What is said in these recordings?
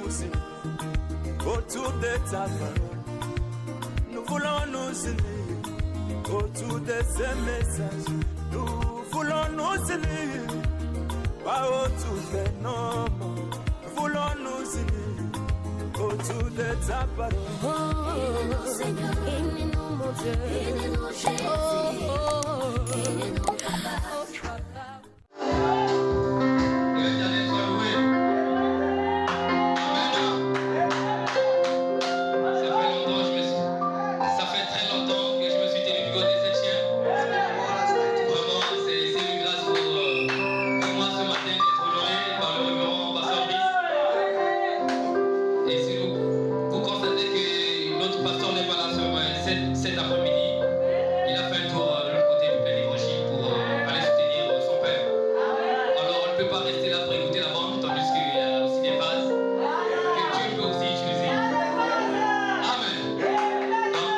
nous unir autour de ta parole. Nous voulons nous unir autour de ces messages. Nous voulons nous unir, pas autour des noms. Nous voulons nous unir autour de ta parole. Aide-nous, Seigneur. Aide-nous, mon Dieu. Aide-nous, Jésus. Aide-nous, Papa. Cet après-midi, il a fait un tour de l'autre côté du plein évangile pour aller soutenir son père. Alors on ne peut pas rester là pour écouter la bande, tandis qu'il y a aussi des phases que Dieu peut aussi utiliser. Amen. Donc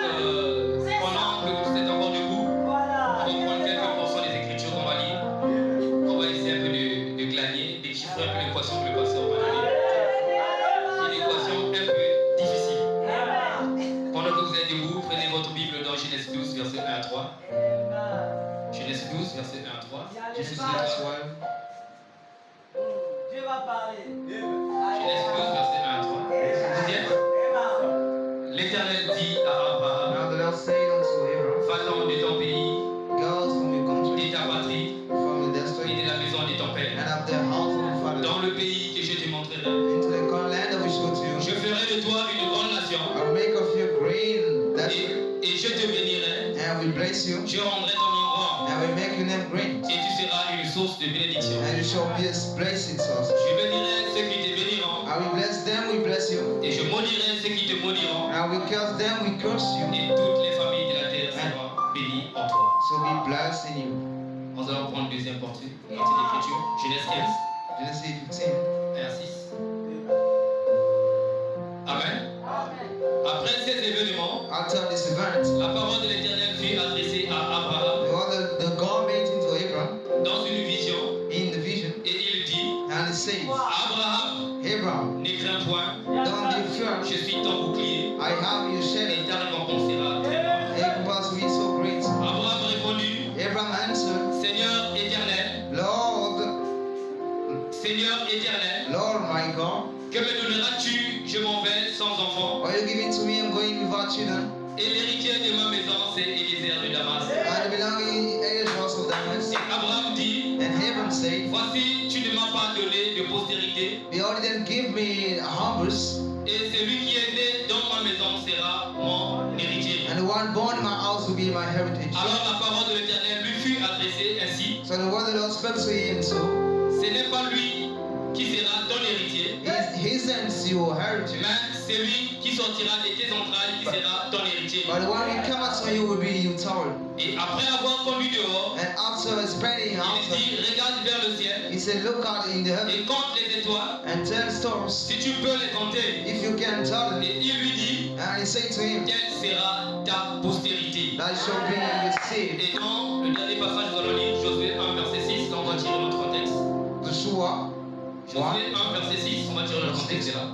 pendant que vous êtes encore debout, on va prendre quelques portions des Écritures qu'on va lire. On va essayer un peu de glaner, déchiffrer un peu l'équation que le pasteur va donner. Une équation un peu difficile. Pendant que vous êtes debout, prenez votre Bible dans Genèse 12, verset 1 à 3. Genèse 12, verset 1 à 3. Dieu va parler. Genèse 12, verset 1 à 3. Deuxième. L'Éternel dit à Abraham, Now the Lord said unto Abraham, va-t'en de ton pays, Go out from your country, de ta patrie from your et district, de la maison de ton and père, of the house of your father, dans le pays que je te montrerai. into the land of which show to Je you. ferai de toi une grande nation I will make of you great nation, et je te bénirai. and will bless you, Je rendrai ton nom grand and will make your name great, et tu seras une source de bénédiction. and you shall be a blessing source. Je bénirai ceux qui te béniront I will bless them, we bless you, et je maudirai ceux qui te maudiront. and I will curse them, we curse you, Et toutes les familles de la terre seront bénies en toi. so be blessed in you. Nous allons prendre deuxième portée de l'écriture, Genèse 15, Genesis 15. 1 à 6. Amen. Après ces événements, After this event, la parole de l'Éternel fut adressée à Abraham the God made into Abraham dans une vision in the vision, et il dit, and he says, Abraham, Abraham, ne crains point, don't be fear, je suis ton bouclier I have you et shed, ta récompense sera très grande. it must be so great. Abraham répondit, Abraham answered, Seigneur éternel, Lord my God, que me donneras-tu? Je m'en vais sans enfant. what you giving to me, I'm going without children, Et l'héritier de ma maison, c'est Élisée de Damas. and the belonging heirs also of Damas. Et Abraham dit, And Abraham said, voici, tu ne m'as pas donné de postérité, Behold, then give me humbles, et celui qui est né dans ma maison sera mon héritier. and the one born in my house will be my heritage. Alors la parole de l'Éternel lui fut adressée ainsi, So the word of the Lord spoke to him, so ce n'est pas lui qui sera ton héritier, he sends your heritage, mais c'est lui qui sortira de tes entrailles qui sera ton héritier. but the one who comes out from you will be your tower. Et après avoir conduit dehors, And after spreading il out, dit, regarde vers le ciel he said, look out in the heaven et compte les étoiles, and tell stars si tu peux les compter. if you can tell them. Et il lui dit, And he said to him, quelle sera ta postérité? that shall be your seed. Et dans le dernier passage, nous allons lire Josué 1, verset 6, là on va tirer notre contexte. Joshua 1. Josué 1, verset 6, on va tirer notre contexte, c'est là.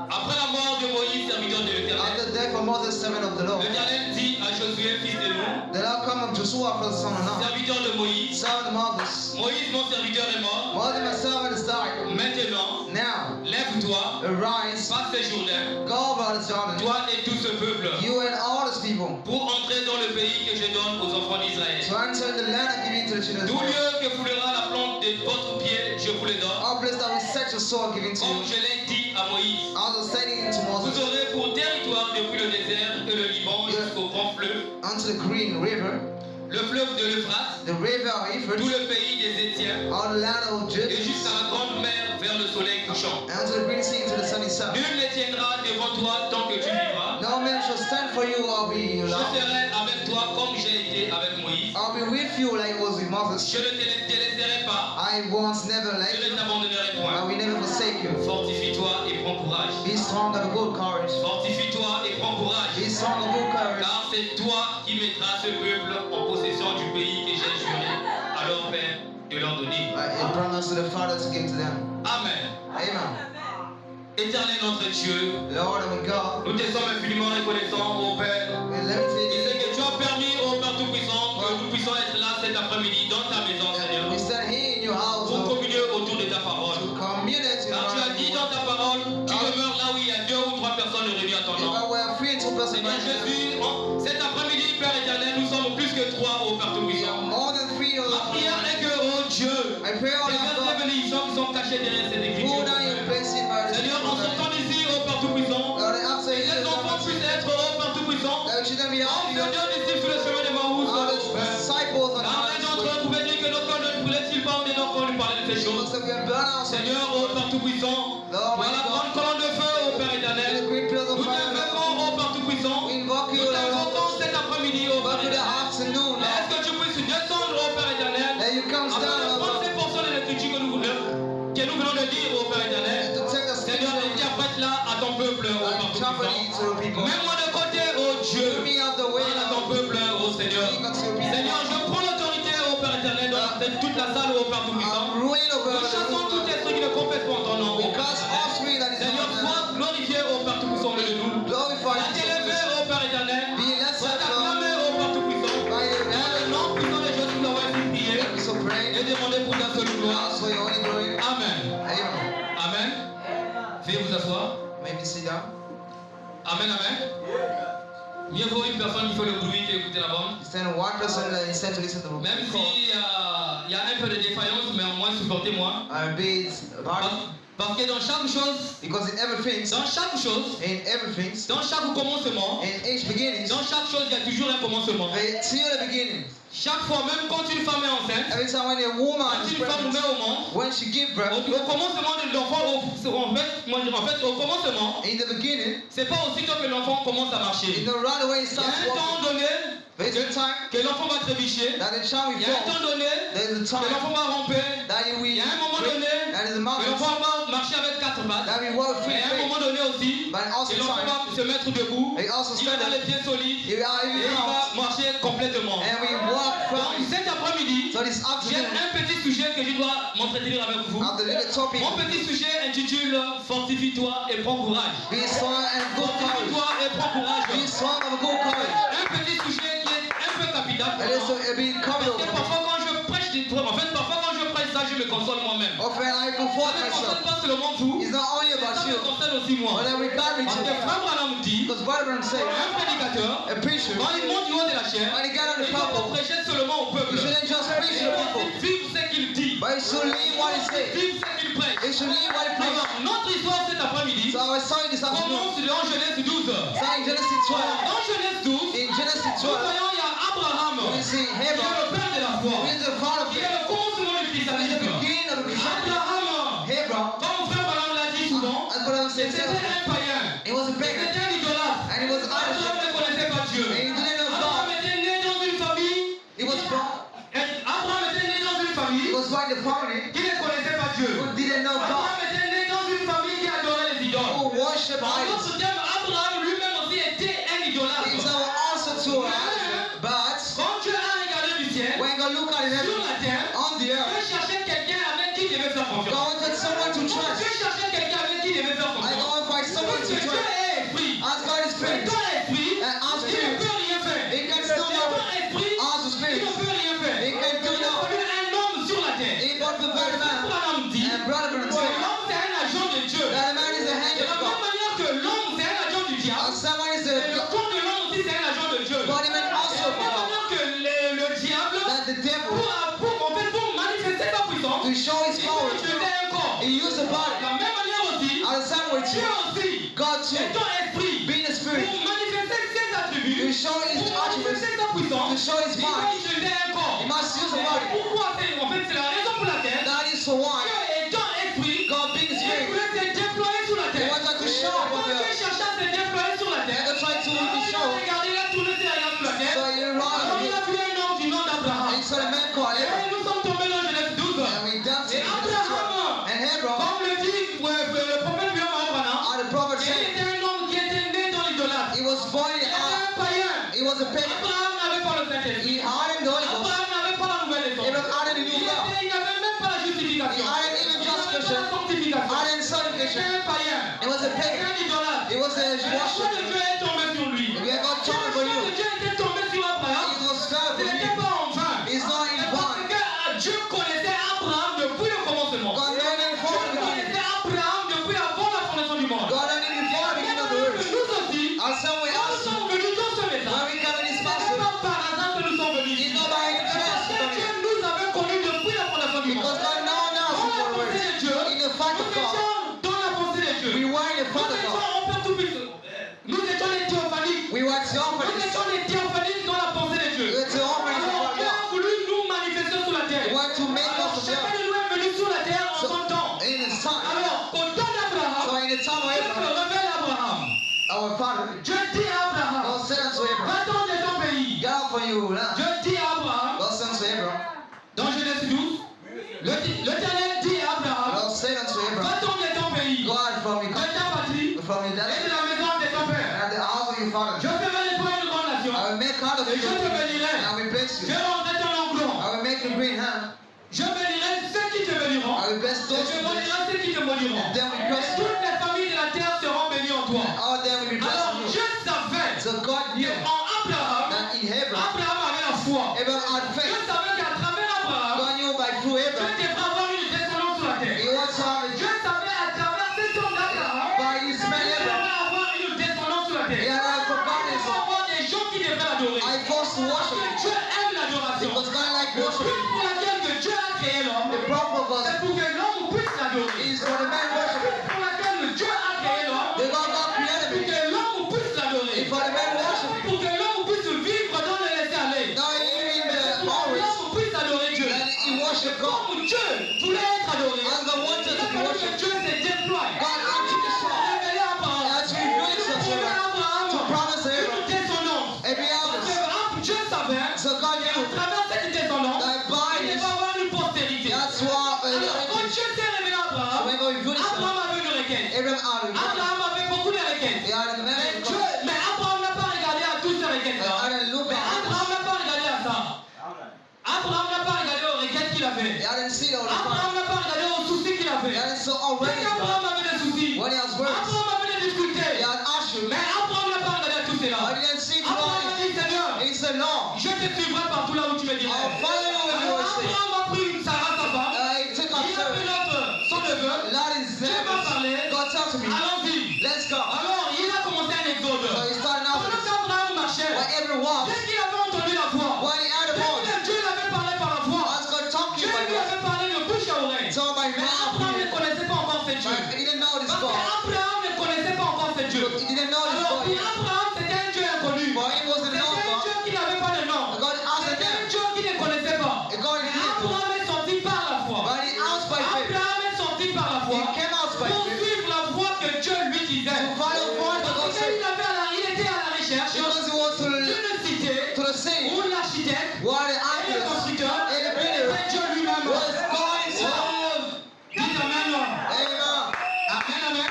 Après la mort de Moïse, serviteur de l'Éternel, After the death of Moses, servant of the Lord, l'Éternel dit à Josué, fils de Nun, the Lord come of Joshua for the son of Nun, serviteur de Moïse, son of Moses. Moïse, mon serviteur, est mort. Moses, my servant, is died. Maintenant, Now, lève-toi, arise, passe le Jourdain, go over the Jordan, toi et tout ce peuple, you and all these people, pour entrer dans le pays que je donne aux enfants d'Israël. to enter the land I give to the children of Tout Israel. lieu que foulera la plante de votre pied, je vous le donne. All place that we set your soul given to Comme you. je l'ai dit à Moïse, Also saying to vous Moses, aurez pour territoire depuis le désert et le Liban jusqu'au grand fleuve, unto the green river, le fleuve de l'Euphrate, the river of tout Euphrates, le pays des Étiens, all the land of et Judah, jusqu'à la grande mer vers le soleil couchant. and unto the green sea, to the sunny south. Nul ne tiendra devant toi tant que tu vivras. No man shall stand for you, I'll be your Je Lord. serai avec toi comme j'ai été avec Moïse. I'll be with you like I was with Moses. Je ne te délaisserai pas, I once never je left ne you, t'abandonnerai I point. will never forsake you. Fortifie-toi et prends courage. Be strong and of good courage. Fortifie-toi et prends courage. Be strong and of good courage. Car c'est toi qui mettras ce peuple en possession du pays que j'ai juré à leur père de leur donner. It promised to the fathers to give to them. Amen. Amen. Éternel notre Dieu, Lord our God, nous te sommes infiniment reconnaissants, ô Père. and let me Et tell c'est que tu as permis, ô Père Tout-Puissant, que nous puissions être là cet après-midi dans ta maison, Seigneur, you, we stand here in your house pour to communier autour de ta parole. communicate Car tu as dit dans ta parole, tu demeures là où il y a 2 ou 3 personnes réunies à ton nom. if we are free to Seigneur Jésus, cet après-midi, Père éternel, nous sommes plus que 3, ô Père we are Tout-Puissant. more than free. Ma prière est que, oh Dieu, I pray all les of versets God, bénédictions qui sont cachés derrière cette écriture. pull down your blessing by the Seigneur, en sortant d'ici, ô Père Tout-Puissant, Lord, I ask et that les enfants you puissent être, ô Père Tout-Puissant, that we shouldn't be out here. enseignants disciples sur le chemin de Maousse, All the ô Père. disciples on Car l'un d'entre eux the pouvait dire que notre cœur ne voulait-il pas, on est donc lui parler de ces choses. because we are burnt out. Seigneur, ô Père Tout-Puissant, Lord, par la grande colonne de feu, ô Père the éternel, great pillars of nous fire. t'invoquons, ô Père Tout-Puissant, We invoke you, nous Lord. t'invoquons cet après-midi, ô Père Back to the éternel. afternoon, Lord. Est-ce que tu puisses descendre, ô Père éternel, That you come afin de down, prendre Lord, ces portions de l'écriture que nous venons de lire, ô Père éternel. to take us Seigneur, interprète là à ton peuple, ô Père and accompany Tout-Puissant. to the people. Mets-moi de côté, ô Dieu. Put me out the way, Parle à ton Lord. peuple, ô Seigneur. Speak unto your people. Seigneur, je prends l'autorité, ô Père éternel, dans toute la salle, ô Père Tout-Puissant. I'm ruling over Nous chassons the tout esprit qui ne confesse pas en ton nom, ô Père because éternel. all spirit that is Seigneur, not sois glorifié, ô Père Tout-Puissant, au milieu de nous. glorified Sois élevé, ô Père éternel. be less Sois than acclamé, ô Père Tout-Puissant. by your Dans le nom puissant de Jésus, nous avons ainsi prié so pray et demandé pour ta seule gloire. ask for your holy glory. Amen. Amen. Amen. Veuillez vous asseoir. Maybe sit down. Amen, amen. Mieux vaut une personne qui fait le bruit qu'écouter la bande. Stand one person instead to listen to the Même call. s'il y a un peu de défaillance, mais au moins supportez-moi. Be it hard Parce que dans chaque chose, because in everything, dans chaque chose, in dans chaque commencement, each beginning, dans chaque chose, il y a toujours un commencement. see the beginning. Chaque fois, même quand une femme est enceinte, Every time when a woman quand is une femme pregnant, met au monde, when she gives au birth, commencement de l'enfant, en fait, au commencement, in the beginning, c'est pas aussitôt que l'enfant commence à marcher. it don't run away, it Il y a starts un walking. temps donné There's a time que l'enfant va trébucher. that the child Il will y a un fall. temps donné There's a que time l'enfant va ramper. that you will Il y a un moment donné that is a que moment l'enfant va marcher avec 4 pattes. that we walk free Mais à un moment donné aussi, but also que l'enfant time va se mettre debout. they also Il va stand dans les up pieds solides. you are Et even il va out marcher complètement. and we walk Donc from cet après-midi, so this j'ai afternoon un petit sujet que je dois m'entretenir avec vous. of the little topic Mon petit sujet intitule Fortifie-toi et prends courage. be strong and good courage Fortifie-toi et prends courage. be strong of good courage Un petit sujet qui est un peu capital pour and it's moi. a be Parce que covered parfois quand je prêche des trucs, en fait parfois quand je prêche ça, je me console moi-même. often I Ça comfort ne concerne myself pas seulement vous, it's not only mais about ça me you concerne aussi moi. but I regard it Parce que too Frère Branham dit, because Bible say un prédicateur, a preacher quand il monte du haut de la chair, when he got on il the ne doit pas purple prêcher seulement au peuple. you shouldn't just preach to the people Il doit vivre ce qu'il dit. but you should live what he says Vivre ce qu'il prêche. you should live what he preaches. Alors, notre histoire cet après-midi So I saw this afternoon commence dans Genèse 12. so in Genesis 12 Dans Genèse 12, in Genesis nous 12 voyons il y a Abraham, we see qui est Abraham le père de la foi, who is the father of qui est faith le commencement du who is the christianisme. beginning of the Christianity. Abraham, Abraham comme frère Branham l'a dit souvent, as Brother said c'était un païen, he was a pagan c'était un idolâtre. and he was an Abraham idol ne connaissait pas Dieu. and he didn't know Abraham God était né dans une famille, he was born Abraham était né dans une he famille was born in the family qui ne connaissait pas Dieu. who didn't know God Abraham était né dans une famille qui adorait les idoles. who worship En idols d'autres termes, Abraham lui-même aussi était un idolâtre. things that were also to us but Quand Dieu a regardé du ciel, when God look at it sur la terre, on the Dieu earth cherchait quelqu'un avec qui il devait faire God confiance. wanted someone to Dieu trust cherchait quelqu'un avec qui il devait faire I confiance. God find someone Parce to que Dieu trust est esprit. as God is Et spirit dans l'esprit, and as il ne spirit peut rien faire. he can Et still dans know l'esprit, as a il spirit ne peut rien faire. He can do Il a fallu un homme sur la terre. he got the very man Abraham dit, and brother que Branham said l'homme c'est un agent de Dieu. that a man is a hand De of la même God manière que l'homme c'est un agent du diable, and someone is et le a corps de l'homme aussi c'est un agent de Dieu. body man De also la for même God manière que le diable, that the devil pour manifester sa puissance, to show his il power peut utiliser un corps. he used the De body la même manière aussi, as a same way Dieu too aussi, God too étant esprit, being a spirit pour manifester ses attributs, to show his pour attributes manifester sa puissance, to show his il doit mind utiliser un corps. he must use the Et body pourquoi en fait, c'est la raison pour laquelle that is for why Dieu étant esprit, God being il spirit voulait se déployer sur la he terre. wanted to show up Quand on the Dieu earth cherchait à se déployer sur la terre, God tried to quand il a show regardé, il a tourné ses regards sur la terre, so he alors il ran a vu un homme du nom d'Abraham. and he saw a man called Et Abraham nous sommes tombés dans Genèse 12. and we danced Et in Genesis 12 Abraham, and Abraham comme le dit le prophète William Abraham, the prophet il said était un homme qui était né dans l'idolâtre. he was born Il in était un païen. he was a pagan Abraham n'avait pas le he Saint-Esprit. hadn't the Holy Ghost Abraham n'avait pas la nouvelle naissance. Abraham hadn't the new birth Il n'avait même pas la he justification. hadn't even Il n'avait pas justification la sanctification. hadn't Et nation. un païen. It was a Un pagan. idolâtre. It was a Et la foi de worship. Dieu est tombée sur lui. We have got Si la time foi for you. de Dieu était tombée sur Abraham, It was time ce for n'était you. pas en vain. It's not in Mais parce vain. que Dieu connaissait Abraham depuis le commencement. God knew him Dieu before the beginning. connaissait Abraham depuis avant la fondation du monde. God knew him before the beginning of the earth. Nous aussi, And some way quand nous else, sommes venus dans ce when message, we come in this ce n'est passage, pas par hasard que nous sommes venus. it's not by any C'est parce chance. que Dieu nous avait connus depuis la fondation du Because monde. God knows us Dans la before the pensée de earth. Dieu, In the fact nous of God, étions dans la pensée de Dieu. we were in the Nous fact of étions God. en Père Tout-Puissant. Nous étions les théophaniques. We were Nous theophanies. étions les théophaniques dans la pensée de Dieu. We were theophanies Alors before Dieu a God. voulu nous manifester sur la We terre. want to make Alors us of chacun God. de nous est venu sur la terre en So, son temps. in his time. Alors au temps d'Abraham, So in the time of Dieu se Abraham, révèle à Abraham. our father, Dieu dit à Abraham, God said unto Abraham, va-t'en de ton pays. get out from you now. Dieu dit à Abraham, God said unto Abraham, dans Genèse 12, l'Éternel dit à Abraham, God said unto Abraham, va-t'en de ton pays, go out from de your ta patrie from your et dad de la maison de ton père. and the house of your father. Je ferai de toi une grande nation. I will make out of Et you, je te bénirai. and I will bless Je you. rendrai ton nom grand. I will make you green hand. Je bénirai ceux qui te béniront. I will bless Et those je who bless bénirai ceux qui te maudiront. and them will Et curse you. toutes les familles de la terre seront bénies en toi. All them will be blessed Alors in you. Dieu savait So God knew qu'en Abraham, that in Abraham, Abraham avait la foi. Abraham had Dieu faith. savait qu'à travers Abraham, God knew by through Dieu Abraham, devrait avoir une descendance sur la terre. he wants to have Dieu savait à travers cet homme d'Abraham, by his man Dieu Abraham. devrait avoir une descendance sur la He terre. had Il forgotten faut avoir des gens qui devraient l'adorer. I forced to Parce worship que him Dieu aime l'adoration. because God like Le worship. but pour laquelle que Dieu a créé l'homme, The problem of us c'est pour que l'homme puisse l'adorer. is for the man worship Le him. but pour laquelle que Dieu a créé l'homme, The God created pour him. que l'homme puisse l'adorer. For the man worship him. Pour que l'homme puisse vivre dans le laisser-aller. Now he in the Pour que forest l'homme puisse adorer Dieu. and he worship God. Comme Dieu voulait être adoré, As God wanted il a to be fallu que worshipped, Dieu se déploie. God had to be strong. Révélé à Abraham. As we revealed Il himself to promet à Abraham to promise une Abraham descendance. every Parce hour. que Dieu savait So God qu'à knew travers cette descendance, that by il this, va avoir une postérité. that's why Alors, quand Dieu s'est révélé à Abraham, when God revealed himself, Abraham avait une requête. Abraham had a request. Abraham avait beaucoup de requêtes. He had a Mais, many Dieu, requests. mais Abraham n'a pas regardé à toutes ces requêtes-là. And I look Mais at Abraham n'a pas regardé à ça. Abraham n'a pas regardé aux requêtes qu'il He avait. hadn't seen all the Abraham time. n'a pas regardé aux soucis qu'il He avait. hadn't saw Dès already qu'Abraham avait des soucis, when he has words. Abraham avait des He difficultés. had asked Mais Abraham n'a pas regardé à tout I cela. didn't see it Abraham a all. dit, Seigneur, He said, no. je te suivrai partout là où tu me dirais. I'll follow you where you Alors will say. Abraham a pris Sarah, sa femme. He took Il a up pris l'autre, son neveu. That is Dieu m'a parlé. God talk to me. Allons-y. Let's go. Alors, il a commencé un exode. So he started out Pendant qu'Abraham marchait, when everyone dès qu'il avait entendu la voix, when he had a dès voice, que Dieu l'avait parlé par la voix, as God talked to Dieu you by lui voice. avait parlé de bouche à oreille. So my Mais Abraham ne mouth, connaissait pas encore ce Dieu. but he didn't know this Parce God. qu'Abraham ne connaissait pas encore ce Dieu. He didn't know this Alors, God. pour Abraham, c'était un Dieu inconnu. For him wasn't C'était known un God. Dieu qui n'avait pas de nom. God asked C'était un him. Dieu qu'il ne connaissait pas. God Mais knew. Abraham est sorti par la foi. But he asked by faith. Abraham est sorti par la He foi came out by pour faith. suivre la voie que Dieu lui disait. To follow forth the God Parce said. qu'il était à la recherche Because he was d'une cité to the city où l'architecte where the et le idols constructeur and the était builder Dieu lui-même. was God himself. Oh, dites Amen. Amen. Amen, amen.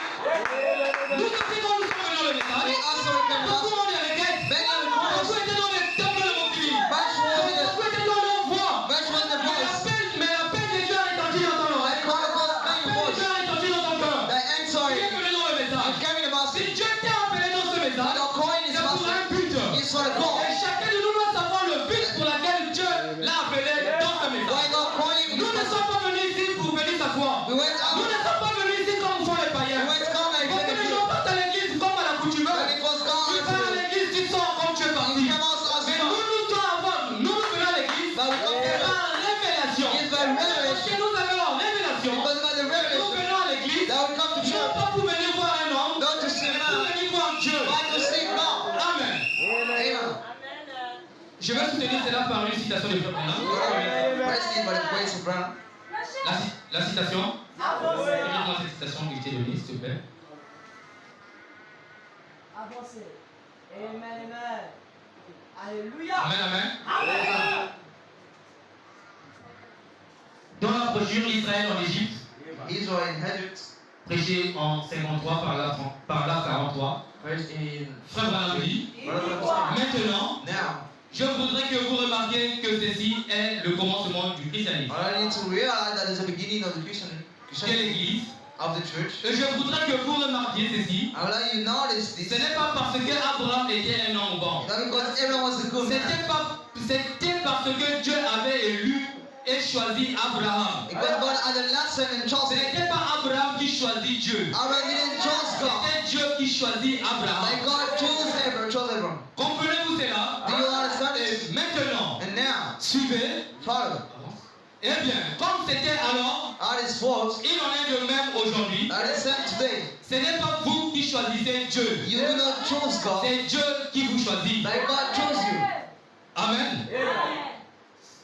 Nous aussi, quand nous sommes venus dans le message, We also came beaucoup out. ont des requêtes. Many of the Beaucoup cross. étaient dans les temples de Montpellier. Much was the Beaucoup étaient dans leur voix. much was the voice. Mais l'appel de Dieu a retenti dans ton oreille. God was L'appel de voice. Dieu a retenti dans ton cœur. The Tu answer es venu dans le message. is carrying the Si message. Dieu t'a appelé dans ce message, The coin is c'est pour un message. but. It's for the goal. Et chacun de nous doit savoir le but pour lequel Dieu l'a appelé dans ce Why message. God calling Nous ne you? sommes pas venus ici pour bénir sa foi. We went Nous out. ne sommes pas venus ici comme font les We païens. went come like Beaucoup de gens partent à l'église comme à l'accoutumée. And it was Tu God. vas à l'église, tu sors comme tu es He parti. came out as Mais God. nous venons à l'église But we come c'est there. par révélation. It's by Parce revelation. que nous avons la révélation. Because by the Nous revelation venons à l'église, that we come to non church. pas pour venir voir un homme, Not to see mais pour man, venir voir Dieu. but to see God. Amen. Amen. Je vais soutenir cela par une citation de Frère Branham. Praise Him by the grace of God. La citation. Permets-moi cette citation qui était donnée, s'il te plaît. Avancez. Amen, amen. Alléluia. Amen, amen. Dans la brochure Israël en Égypte, Israel in Egypt, prêchée en 53 par la 43, first in Frère Branham dit, now, maintenant, je voudrais que vous remarquiez que ceci est le commencement du christianisme. I need to realize that it's the beginning of the Que Christianity. l'Église of the church. Et je voudrais que vous remarquiez ceci. I would like you to notice this. Ce n'est pas parce que Abraham était un homme bon. Not because everyone was a good man. C'était parce que Dieu avait élu et choisi Abraham. Because God had a lesson and Ce chosen. n'était pas Abraham qui choisit Dieu. Abraham didn't choose God. C'était Dieu qui choisit Like Abraham. God chose Abraham. Comprenez-vous cela? Do you understand Et this? maintenant, And now, suivez. Father, Eh bien, comme c'était alors, that is false. il en est de même aujourd'hui. That is said today. Ce n'est pas vous qui choisissez Dieu. You do not choose God. C'est Dieu qui vous choisit. Like God chose you. Amen.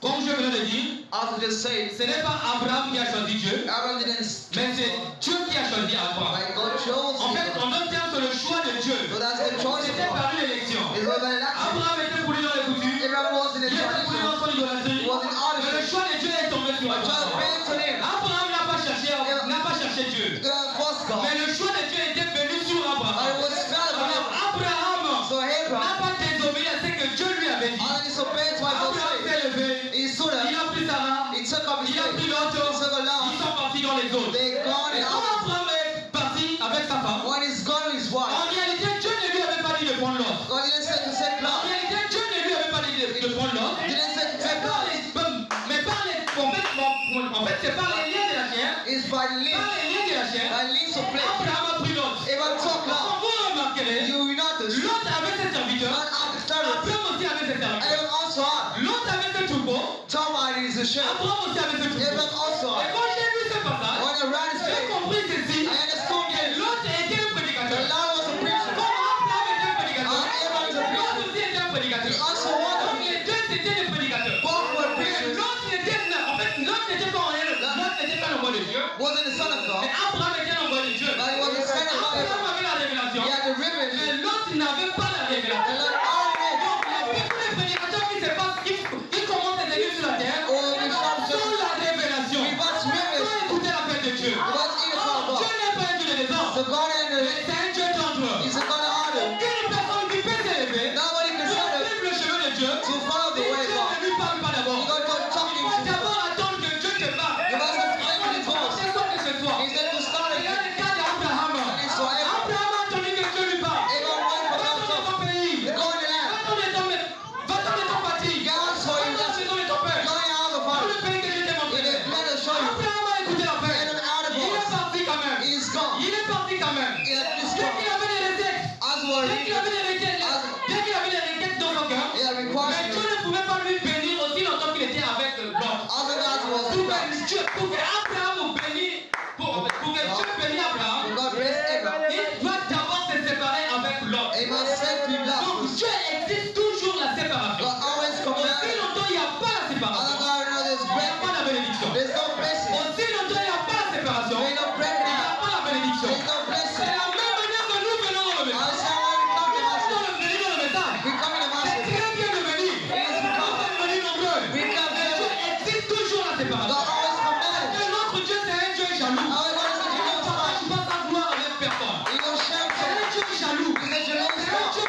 Comme je venais de dire, As we just said, ce n'est pas Abraham qui a choisi Dieu, Abraham didn't mais choose c'est God. Dieu qui a choisi Abraham. Like God chose En fait, you. en d'autres termes, c'est le choix de Dieu. So that's the choice of C'était God. par une élection. It was an election. Abraham était foulé dans les coutumes. Abraham was in a Il était foulé dans tradition. son idolâtrie. He was in Mais le order. choix de Dieu est tombé sur But God Abraham. came to him. Abraham n'a pas cherché Dieu. First God. Mais le choix de Dieu était venu sur But it Abraham. was felt on Alors him. Abraham So n'a Abraham, pas désobéi à ce que Dieu lui avait dit. and disobeyed what God Abraham said. s'est levé. He stood Il up. a pris Sarah. He took up his Il a pris faith. l'autre. He took a Ils lamb. sont partis dans les autres. They gone Et and quand out. Abraham est parti avec sa femme, When he's gone with his wife, en réalité, Dieu ne lui avait pas dit de prendre l'autre. God didn't say to take En lamb. réalité, Dieu ne lui avait pas dit de prendre l'autre. He didn't say to Mais take par lamb. en fait, c'est par les liens de la chair. It's by Par links. les liens de la chair, By links of flesh. Abraham a pris l'autre. Abraham took Quand lamb. vous remarquerez, You will notice. l'autre avait ses serviteurs. God had the servant. Abraham aussi avait ses serviteurs. Abraham also had. L'autre avait ses troupeaux. Tom had his shepherd. Abraham aussi avait ses troupeaux. Abraham also Et had. quand j'ai vu ce passage, When I read his j'ai faith, compris ceci. I understood Et that l'autre était un the prédicateur. Lord was a preacher. Comme Abraham était un prédicateur, And Abraham is a l'autre preacher. aussi était un prédicateur. He also was a Donc preacher. les deux c'était des prédicateurs. Both were Mais preachers. l'autre n'était en fait, l'autre n'était pas en rien. L'autre n'était pas l'envoi de Dieu. Wasn't the son of God, Mais Abraham était l'envoi de Dieu. but he was the son of God. Abraham avait la révélation. He had the revelation. Mais l'autre n'avait pas la The révélation. Lord already Donc il y a beaucoup de prédicateurs qui se passent, qui commencent les églises sur la terre Oh, we shall sans la révélation. We must Sans revelation. écouter l'appel de Dieu. Because he is Or, our Dieu God. n'est pas un Dieu de désordre. So God and Mais c'est un Dieu d'ordre. He's a God of order. Aucune personne qui peut s'élever Nobody can pour stand up suivre le chemin de Dieu. to follow Si the way Dieu of God. ne lui parle pas d'abord. You got to talk Il to faut him. d'abord attendre que Dieu te parle. You must have faith Avant in de his voice. commencer quoi que ce soit. He said to start Il y a again. le cas d'Abraham. It's for Abraham. Abraham a attendu que Dieu lui parle. Abraham went for Va-t'en de ton pays. Go in the land. Va-t'en de ton parti. God saw Va-t'en him. de la maison de ton père. Go in out of the Dans fire. le pays que je t'ai montré. In the land of show you. Abraham a écouté l'appel. Abraham out of Il est voice. parti quand même. He's gone. Il est parti quand même. He had this Dès gone. qu'il avait les requêtes. As were Dès qu'il avait les requêtes. Dès qu'il avait les requêtes dans son cœur. He had Mais requirements. Dieu ne pouvait pas lui bénir aussi longtemps qu'il était avec Lot. Other gods was Pour God. que Dieu, pour que Abraham bénisse, pour que Dieu bénisse Abraham, God blessed Abraham. il doit d'abord se séparer avec Lot. He must set him Donc last. Dieu existe toujours la séparation. God always Aussi commanded. longtemps il n'y a pas la Other séparation, God knows there's il n'y a bread. pas la bénédiction. There's no blessing. Aussi longtemps il n'y a pas la séparation, There's no il bread n'y a now. pas la bénédiction. There's no C'est blessing. la même manière que nous venons dans le I message. said when we come to Nous Master, venons dans le message. we come in the C'est Master. très bien de venir. Nous sommes venus nombreux. We come Mais Dieu together. existe toujours la God séparation. always Parce commanded. que notre Dieu c'est un Dieu jaloux. Our God is a Il ne jealous God. partage pas sa gloire avec personne. He don't share C'est un it. Dieu jaloux. He's a jealous C'est un God. Dieu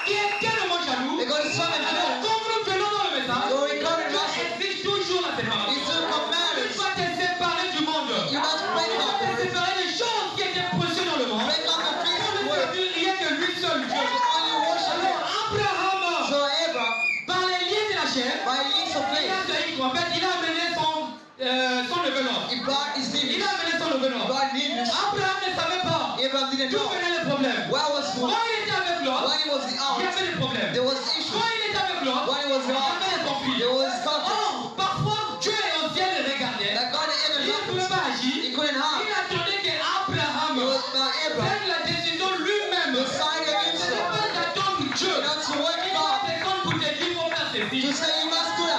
qui est tellement jaloux. Because Son and Alors, Father, comme nous venons dans le message, so we come in Dieu Master. exige toujours la séparation. He's still Tu commanded. dois te séparer du monde. You must break Tu dois up te the séparer des choses qui étaient précieuses dans le monde. break up the Pour things ne of the world. servir rien que lui seul, Dieu. Only worship Alors, Him. Abraham, So Abraham, par les liens de la chair, by links of faith, en fait, il a amené son neveu Lot. he brought his Il needs. a amené son neveu Lot. God needs. Abraham ne savait pas Abraham didn't d'où know. venaient les problèmes. Where was Quand God? il était avec Lot, When he was the il y out, avait des problèmes. there was Quand issues. il était avec Lot, When he was il y the out, avait des conflits. there was conflict. Or, parfois, Dieu est au ciel et regardait. That God Il ne even pouvait pas agir. He couldn't Il have. attendait qu'Abraham It was by Abraham. prenne la décision lui-même. Decide Ce n'est himself. pas d'attendre Dieu. Not to work Il God. va descendre pour te dire faut faire ceci. To say you must do that.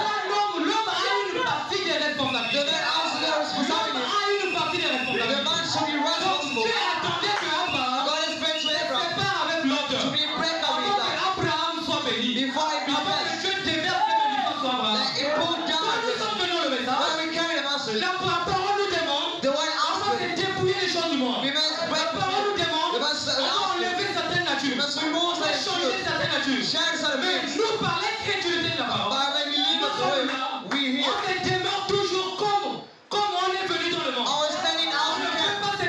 L'homme a une partie des The responsabilités. man has their L'homme responsibility. a une partie des The responsabilités. man should be Donc responsible. Dieu attendait que Abraham God is friends with se Abraham sépare avec Lot. to be break up Avant his que life. Abraham soit béni. Before he be Avant que blessed. Dieu déverse ses bénédictions sur Abraham. That he put Quand down nous sommes venus dans le when message, we carry the master. la parole nous demande The one avant de asked dépouiller les choses du monde. we must La break parole nous demande We must avant d'enlever certaines we natures. must remove On va that changer truth. certaines natures. Share some Mais things. nous, par l'incrédulité de la parole, But when we leave the way, we on hear. se demeure toujours comme on est venu dans le monde. Our standing On out ne here. peut pas se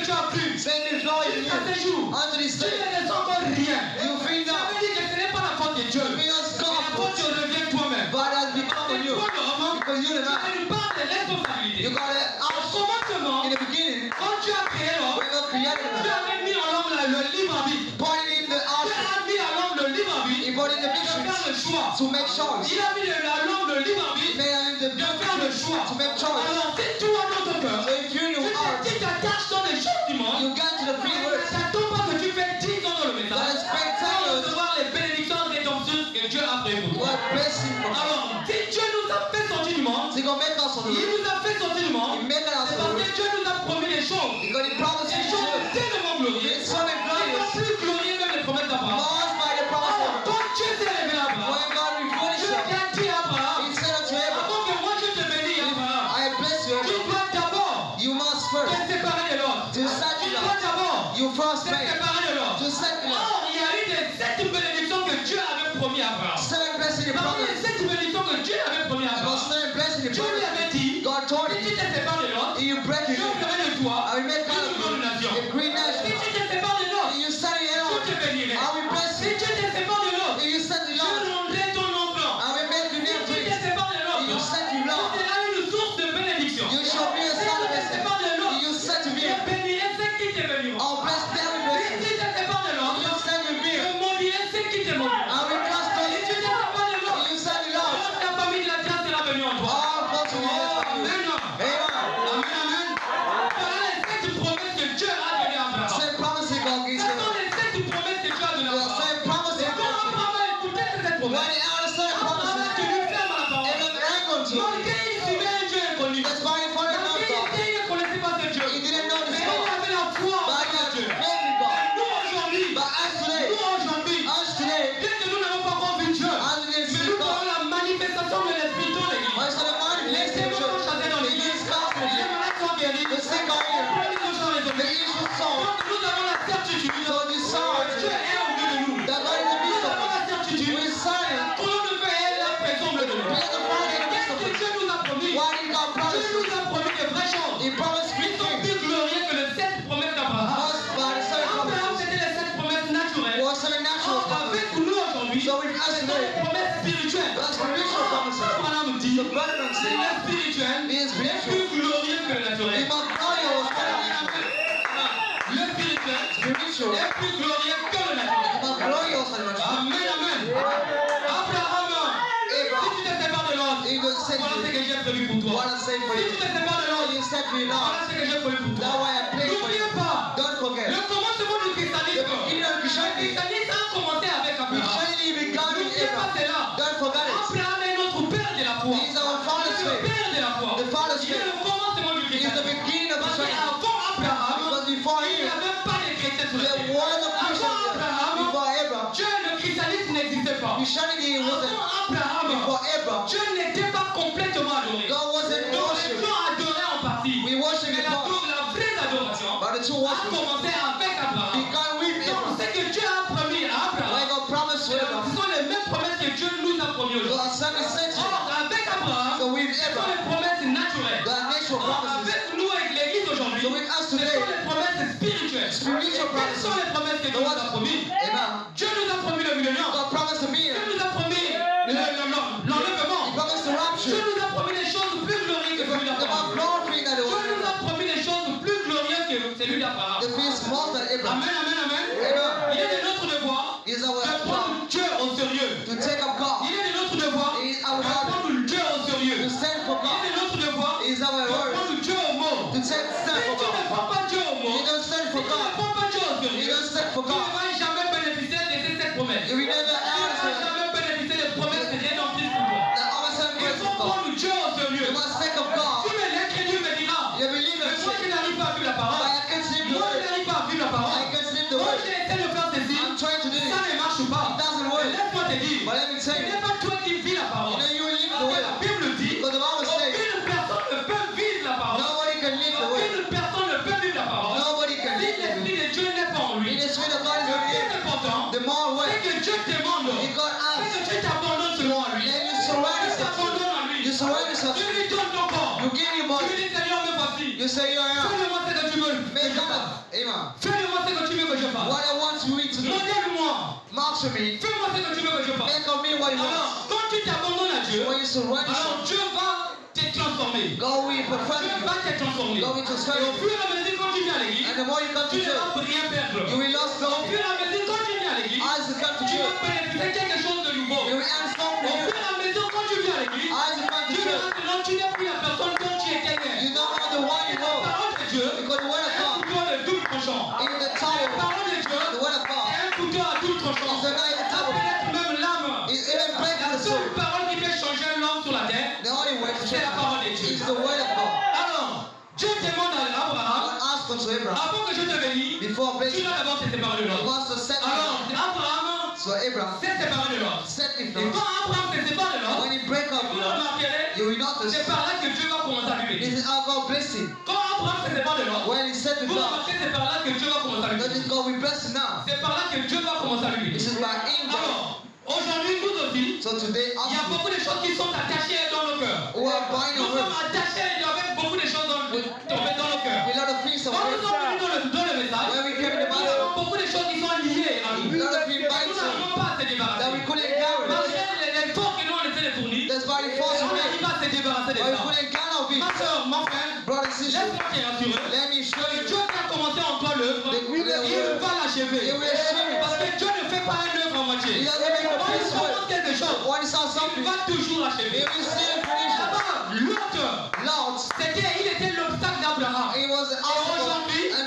tu as cru Satan is lying jusqu'à to ces you. jours, Unto this tu day, ne ressens encore rien. you feel Ça that veut dire que ce n'est pas la faute de Dieu. it has La come, faute te revient toi-même. but it has become on C'est you. toi l'homme. Because you Tu the man. as une part de responsabilité. You got it Au commencement, in the beginning. quand tu as créé l'homme, When God created tu them, avais mis en l'homme le libre arbitre. putting in the Tu option, as mis à l'homme le libre he arbitre put in the de faire mission le choix. to make choice. Il a mis à l'homme le libre He arbitre made him the de faire le choix. to make choice. Alors, si toi dans ton cœur, So if you in your heart, tu t'attaches dans les choses du monde, you got to the free ne words. t'attends pas que tu fais 10 ans dans le God message has spent pour time recevoir les bénédictions rédemptieuses que Dieu a prévues pour toi. God blessing from God. Alors, si Dieu nous a fait sortir du monde, So he gonna make us on the il road. nous a fait sortir du monde, He made us c'est on the parce road. que Dieu nous a promis des choses. Because he promised Des you choses to tellement glorieuses. It's so Qui sont glorious. plus glorieuses même les promesses d'Abraham. Lost by the promise Alors, of God. quand Dieu s'est révélé à Abraham, When God revealed Dieu himself, a dit à Abraham, he said unto Abraham, avant que moi je te bénisse, Abraham, I bless you, tu Abraham. dois d'abord You must te first séparer de l'autre. to set Tu you dois up. d'abord You first te made séparer de l'autre. to set you up. Or, il y a eu des 7 bénédictions que Dieu avait promis à Abraham. Seven blessings he Parmi les promised. 7 bénédictions que Dieu avait promis à There Abraham, was seven blessings he Dieu lui promised. avait dit, God told si tu him, te sépares de l'autre, if you break je it, ferai de toi I will make une out grande nation. a great Si nation. tu te sépares de l'autre, If you set it je out, te bénirai. I will bless Si you. tu te sépares de l'autre, If you set it je out, rendrai ton nom blanc. I will make you Si name tu te great. sépares de If l'autre, you set you tu out, seras une source de bénédiction. you shall be a Si son tu of te blessing. sépares de l'autre, If you set to je be, bénirai ceux qui te béniront. I'll bless them Si blessing. tu te sépares de If l'autre, you set to be, je maudirai ceux qui te maudiront. I will cast Si them. tu te sépares de l'autre, If you set it out, toute la famille de la terre sera bénie en toi. all folks will be blessed Oh, by you. amen. Amen. Amen, amen. Voilà les 7 promesses que Dieu a données à Abraham. Seven promises God Ce gives sont you. les 7 promesses que Dieu a données à There are Abraham. seven promises Et quand God gives you. Abraham a écouté ces 7 When promesses, he understood the Abraham a promises, tenu ferme à la parole. Abraham angled to it. Malgré il suivait un Dieu inconnu. That's why he followed Malgré God. il ne connaissait pas ce Dieu. He didn't know Mais this il God. avait la foi en But ce he Dieu. had faith in God. Nous aujourd'hui, But us today, bien que nous n'avons pas encore vu Dieu, as we didn't mais see nous God, voyons la manifestation de l'Esprit dans l'église. I saw the Les manifestation. démons sont chassés dans He l'église. is cast in Les the malades sont guéris. The sick are Les healed. paralysés sont The raisonnés. issues solved. Donc nous avons la certitude So this que song, Dieu est au milieu de nous. that God is the Nous midst of avons us. la certitude We sign que la it. colonne de feu est la présence de nous. We have the Father in the midst Qu'est-ce of que us. Dieu nous a promis? Why did God Dieu promise? nous a promis des vraies choses. He promised Qui great sont things. plus glorieuses que les 7 promesses d'Abraham. Us by the seven Abraham, promises. c'était les 7 promesses naturelles. Or seven natural Or, promises. avec nous aujourd'hui, So with us ce sont today, les promesses spirituelles. that's spiritual promises. Madame dit, The brethren si say, le spirituel He is est spiritual. plus glorieux que le He naturel. must glory was Le spirituel spiritual. est plus glorieux que le naturel. He must glory was natural. Amen, amen. Abraham, si tu te sépares de l'autre, He goes say voilà ce to que j'ai prévu pour toi. what I say for Si you. tu te sépares de l'autre, You said to you now. voilà ce que j'ai prévu pour That's toi. why I pray for you. N'oubliez pas, Don't forget. le commencement du christianisme, beginning of le Christianity. christianisme a commencé avec Abraham. Christianity began with N'oubliez pas Abraham. cela. Don't forget it. Abraham est notre père de la foi. He is our father's Il est le faith. père de la foi. The father's Il est faith. le commencement du He is the christianisme. beginning of Parce Christianity. qu'avant Abraham, Because before il n'y him, avait pas de chrétiens sur la there terre. was a Christian Avant there. Abraham, Before Abraham, Dieu, le christianisme n'existait pas. Christianity wasn't. Avant Abraham, Before Abraham, Dieu n'était pas complètement adoré. God wasn't Donc les worshipped. gens adoraient en partie. We worship Mais in God. la vraie adoration But the true a worship commencé avec Abraham. began with Donc Abraham. ce que Dieu a promis à Abraham, Like God promised to ce Abraham. sont les mêmes promesses que Dieu nous a promis aujourd'hui. God sent his son. Or, avec Abraham, So with ce sont Abraham, les promesses naturelles. God natural Or, promises. avec nous, avec l'église aujourd'hui, So with us ce today, sont les promesses spirituelles. spiritual Quelles sont promises. les promesses que Dieu nous a promis? Amen. Dieu nous a promis le millénaire. God promised to be Dieu here. nous a promis l'enlèvement. He promised the Dieu rapture. nous a promis des choses plus glorieuses que celui The d'Abraham. most glorious that it Dieu nous was. a promis des choses plus glorieuses que celui d'Abraham. The feast more than Abraham. Amen, amen, amen. Amen. Il est de notre devoir Is de our job prendre Dieu au sérieux. to take up God. Il est de notre devoir It is de our job prendre Dieu au sérieux. to stand for Il God. est de notre devoir It is our de word prendre Dieu au mot. to stand Si for tu ne God. prends pas Dieu au mot, You don't stand si for tu ne God. prends pas Dieu au You sérieux, don't stand for tu ne God. vas jamais bénéficier de ces 7 promesses. You will never Tu ne vas answer jamais bénéficier des promesses que Dieu a remplies pour toi. the awesome Il grace faut of God. prendre Dieu au sérieux. You must think of God. Tu me l'incrédule me dira, You believe mais in moi je n'arrive pas à vivre la parole. I can sleep the Moi je word. n'arrive pas à vivre la parole. I can sleep the Moi word. j'ai essayé de faire ceci. I'm trying to do Ça it. ne marche pas. It doesn't Mais work. laisse-moi te dire, But let me ce tell you, n'est pas toi qui vis la you parole. know you will live Parce the que la word. Bible dit, Because the Bible says aucune personne ne peut vivre la parole. nobody can live the word. Aucune personne ne peut vivre la parole. Nobody can Si live the word. l'Esprit de Dieu n'est pas en lui, In the spirit of God is le in plus you. important, The more c'est way que Dieu demande, If God c'est asks, que tu t'abandonnes selon à lui. then you surrender Tu yourself. t'abandonnes à lui. You surrender yourself. Tu lui donnes ton corps. You give your Tu body. lui dis, Seigneur, me voici. You say you are. Fais-le-moi ce que tu tu veux que Make je up. fasse. Amen. Fais-le-moi ce que tu veux que je fasse. What I want you to do. Modèle-moi. Master me. Fais-moi ce que tu veux que je fasse. Make of me what you want. Alors, quand tu t'abandonnes à Dieu, When you surrender alors yourself, Dieu va te transformer. God will Dieu perfect you. va te transformer. God will Et transform au you. fur et à mesure quand tu viens à l'église, And the more you come tu to ne vas church, rien perdre. you will lose Au fur something. et à mesure quand tu viens à l'église, As you come to tu vas church, bénéficier quelque chose de nouveau. you will earn Au something fur new. et à mesure quand tu viens à l'église, As you come to tu verras church, que non, tu n'es plus la personne dont tu étais hier. you don't know the one you La know. parole de Dieu Because the word of est un God, couteau de double tranchant. even the La tower, parole de Dieu the word of God, est un couteau à double tranchant. is the knife Ça tower. pénètre même l'âme. It even breaks La the soul. seule parole qui fait changer l'homme sur la terre, The only way to c'est la parole de change Dieu. is the word of God. Alors, Dieu demande à Abraham, God asked unto Abraham, avant que je te bénisse, before tu blessing, dois d'abord te séparer de he l'homme. wants to set Alors, me. Abraham So Abraham s'est séparé de l'homme. set me Et from. quand Abraham se sépare de l'homme, When he break up, vous remarquerez, you will notice c'est par là que Dieu va commencer à lui bénir. this is how God bless him. Quand Abraham se sépare de l'homme, When he set me vous down, remarquez, c'est par là que Dieu va commencer à lui that bénir. is God will bless him now. C'est par là que Dieu va commencer à lui bénir. This is by him. Alors, aujourd'hui, nous aussi, So today, il y a also, beaucoup de choses qui sont attachées dans nos cœurs. who are buying Nous the sommes word, attachés avec beaucoup de choses tombées dans nos cœurs. with a lot of things of Quand nous word. sommes venus dans le message, When we came in the il y a Bible, beaucoup de choses qui sont liées à nous. a lot of things Nous bind us n'arrivons pas à se that we débarrasser. couldn't carry. Malgré l'effort que nous on essaie de fournir, That's why he forced on me. n'arrive pas à se débarrasser de But we ça. couldn't get out of Ma it. soeur, mon frère, Brother and sister, laisse-moi te rassurer. let me show Que you. Dieu qui a commencé en toi l'œuvre, il va l'achever. He will achieve it. Parce que Dieu ne fait pas une œuvre à He moitié. doesn't make a Quand il piece commence of quelque chose, When he saw il something, va toujours he l'achever. will still finish it. Là-bas, l'autre, Lot, il était l'obstacle d'Abraham. he was the obstacle. And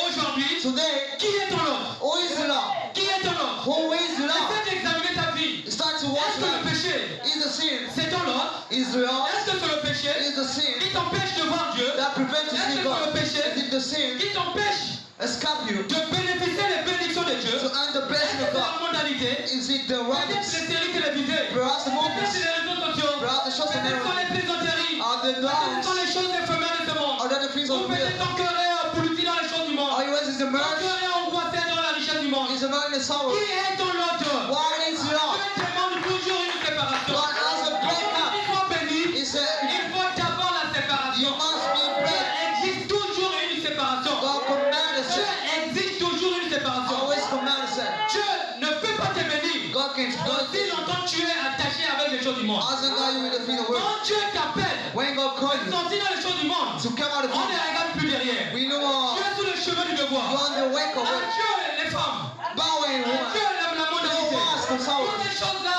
Aujourd'hui, today, qui est ton homme? who is the Lord? Qui est ton homme? Who is the Lord? Essaie d'examiner ta vie. Start to watch Est-ce que le that. péché, Is the sin? c'est ton Lord? Is the Lord? Est-ce que c'est le péché Is the sin qui t'empêche de voir Dieu? that prevents you to Est-ce see que c'est le God? péché Is it the sin qui t'empêche escape you de bénéficier des bénédictions de Dieu? to earn the Est-ce blessing que of c'est God? la mondialité? Is it the Peut-être rights? les séries télévisées? Perhaps the Peut-être movies? les réseaux sociaux? Perhaps the shows of Peut-être sont miracles? les plaisanteries? Are the Peut-être dance? sont les choses éphémères de ce monde? Are the things Ou of the peut-être world? ton cœur est abruti dans les choses du monde? Are you is the Ton merge? cœur est angoissé dans la richesse du monde? Is the man in the sorrow? Qui est ton Lord? Why is the Lord? Dieu demande toujours une séparation. God has a Pour breakup. qu'il soit béni, He said, il faut d'abord la you séparation. must be Dieu break. exige toujours une séparation. God commanded Dieu us. exige toujours une séparation. Always commanded us. Dieu ne peut pas te bénir God can aussi longtemps que tu es attaché avec les choses du monde. as a God you will defeat the world. Quand Dieu t'appelle, When God calls you sortir dans les choses du monde, to come out of on ne it, regarde plus derrière. we know Tu es sur le chemin du devoir. you're on the way of À it. Dieu les femmes. Bowing À woman. Dieu la No mondialité. one's from sorrow. Toutes ces choses-là,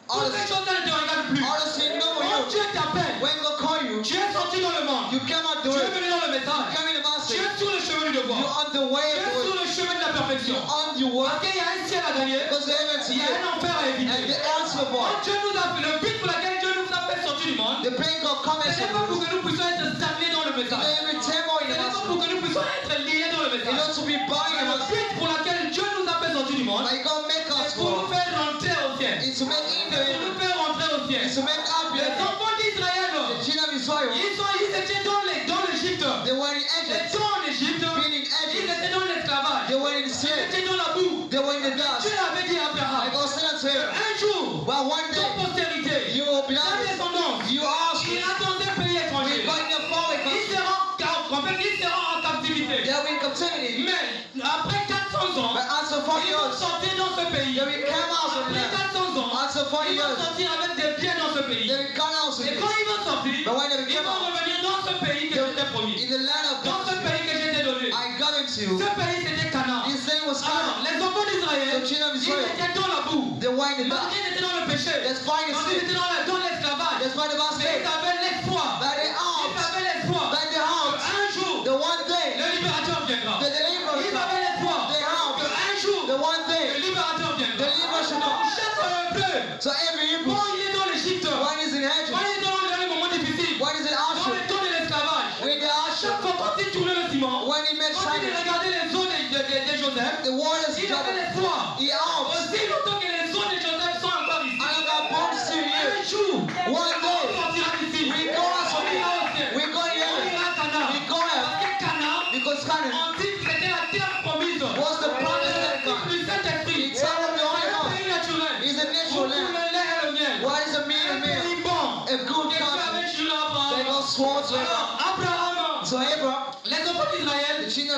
toutes ces choses-là ne te regardent plus. Honestly, know Quand you. Dieu t'appelle, When God call you, tu es sorti dans le monde. you come out the Tu es way. venu dans le message. Come in the Tu master. es sur le chemin du devoir. You're on the way Tu of es the sur way. le chemin de la perfection. You're on your way. Parce qu'il y a un ciel à gagner. Because the heavens Il y a here un enfer à and éviter. the answer for Quand Dieu nous a fait, le but pour lequel Dieu nous a fait sortir du monde, the pain God comes ce n'est pas pour que nous puissions être stagnés dans le message. every temple Ce in the n'est pas master. pour que nous puissions être liés dans le You message. know to be buying Le the master. but pour lequel Dieu nous a fait sortir du monde, Like God make us c'est pour nous for faire rentrer au ciel. is to make in C'est pour nous faire rentrer au ciel. is to make happy. Les enfants d'Israël, The children of Israel, ils étaient dans l'Égypte. they were in Ils Egypt, étaient en Égypte. been in Ils Egypt, étaient dans l'esclavage. they were in Ils sin, étaient dans la boue. they were in the Dieu dust. avait dit à Like Abraham, God said unto him, un jour, but one ton day postérité, you will be ta honest, descendance, you ask, ira dans un pays we're étranger. going to fall Ils because seront en captivité. they are in captivity. Mais après 400 ans, But after 40 ils vont years, sortir dans ce pays. they will come out from Après there. 400 ans, After 40 ils vont years, sortir avec des biens dans ce pays. they will come out from Et it. quand ils vont sortir, But when they ils come vont out, revenir dans ce pays que je t'ai promis. in the land of Dans ce God, pays que je t'ai donné. I got into you. Ce pays c'était Canaan. His name was Alors, Canaan. les enfants d'Israël, The children of ils Israel, étaient dans la boue. they were in the Parce dust. qu'ils étaient dans le péché. Despite the Parce qu'ils sin, étaient dans l'esclavage. despite the Mais basket, ils avaient l'espoir. by the Ils arms, avaient l'espoir. by the arms, Un jour, the one day, le libérateur viendra. the deliverer Ils shall avaient l'espoir. They have. Un jour, the one le day, libérateur viendra. the deliverer shall Donc, come. chaque hébreu, So every Hebrew, quand il est dans l'Égypte, quand one is in Egypt, il est dans les moments difficiles, one is in dans Asher, les temps de l'esclavage, when they à Asher, chaque fois quand il tournait le ciment, when he makes quand il silence, regardait les os de Joseph, the waters il avait gathered. l'espoir. He asked, Aussi longtemps que les os de Joseph sont encore ici, I am about to see you. un jour, One on day, sortira d'ici. we go out On from ira here. au ciel. We go On here. ira à Canaan. We go here. Parce que Canaan, Because Canaan on dit que c'était la terre promise. was the promised land. Du Saint-Esprit. It's out of the Holy Un Ghost. pays naturel. It's a Où natural coule land. le lait et le miel. What is a meal Un and meal? pays bon. A good Que Dieu country. avait juré à They Abraham. got swore to Abraham. Alors, Abraham, So Abraham, les enfants d'Israël,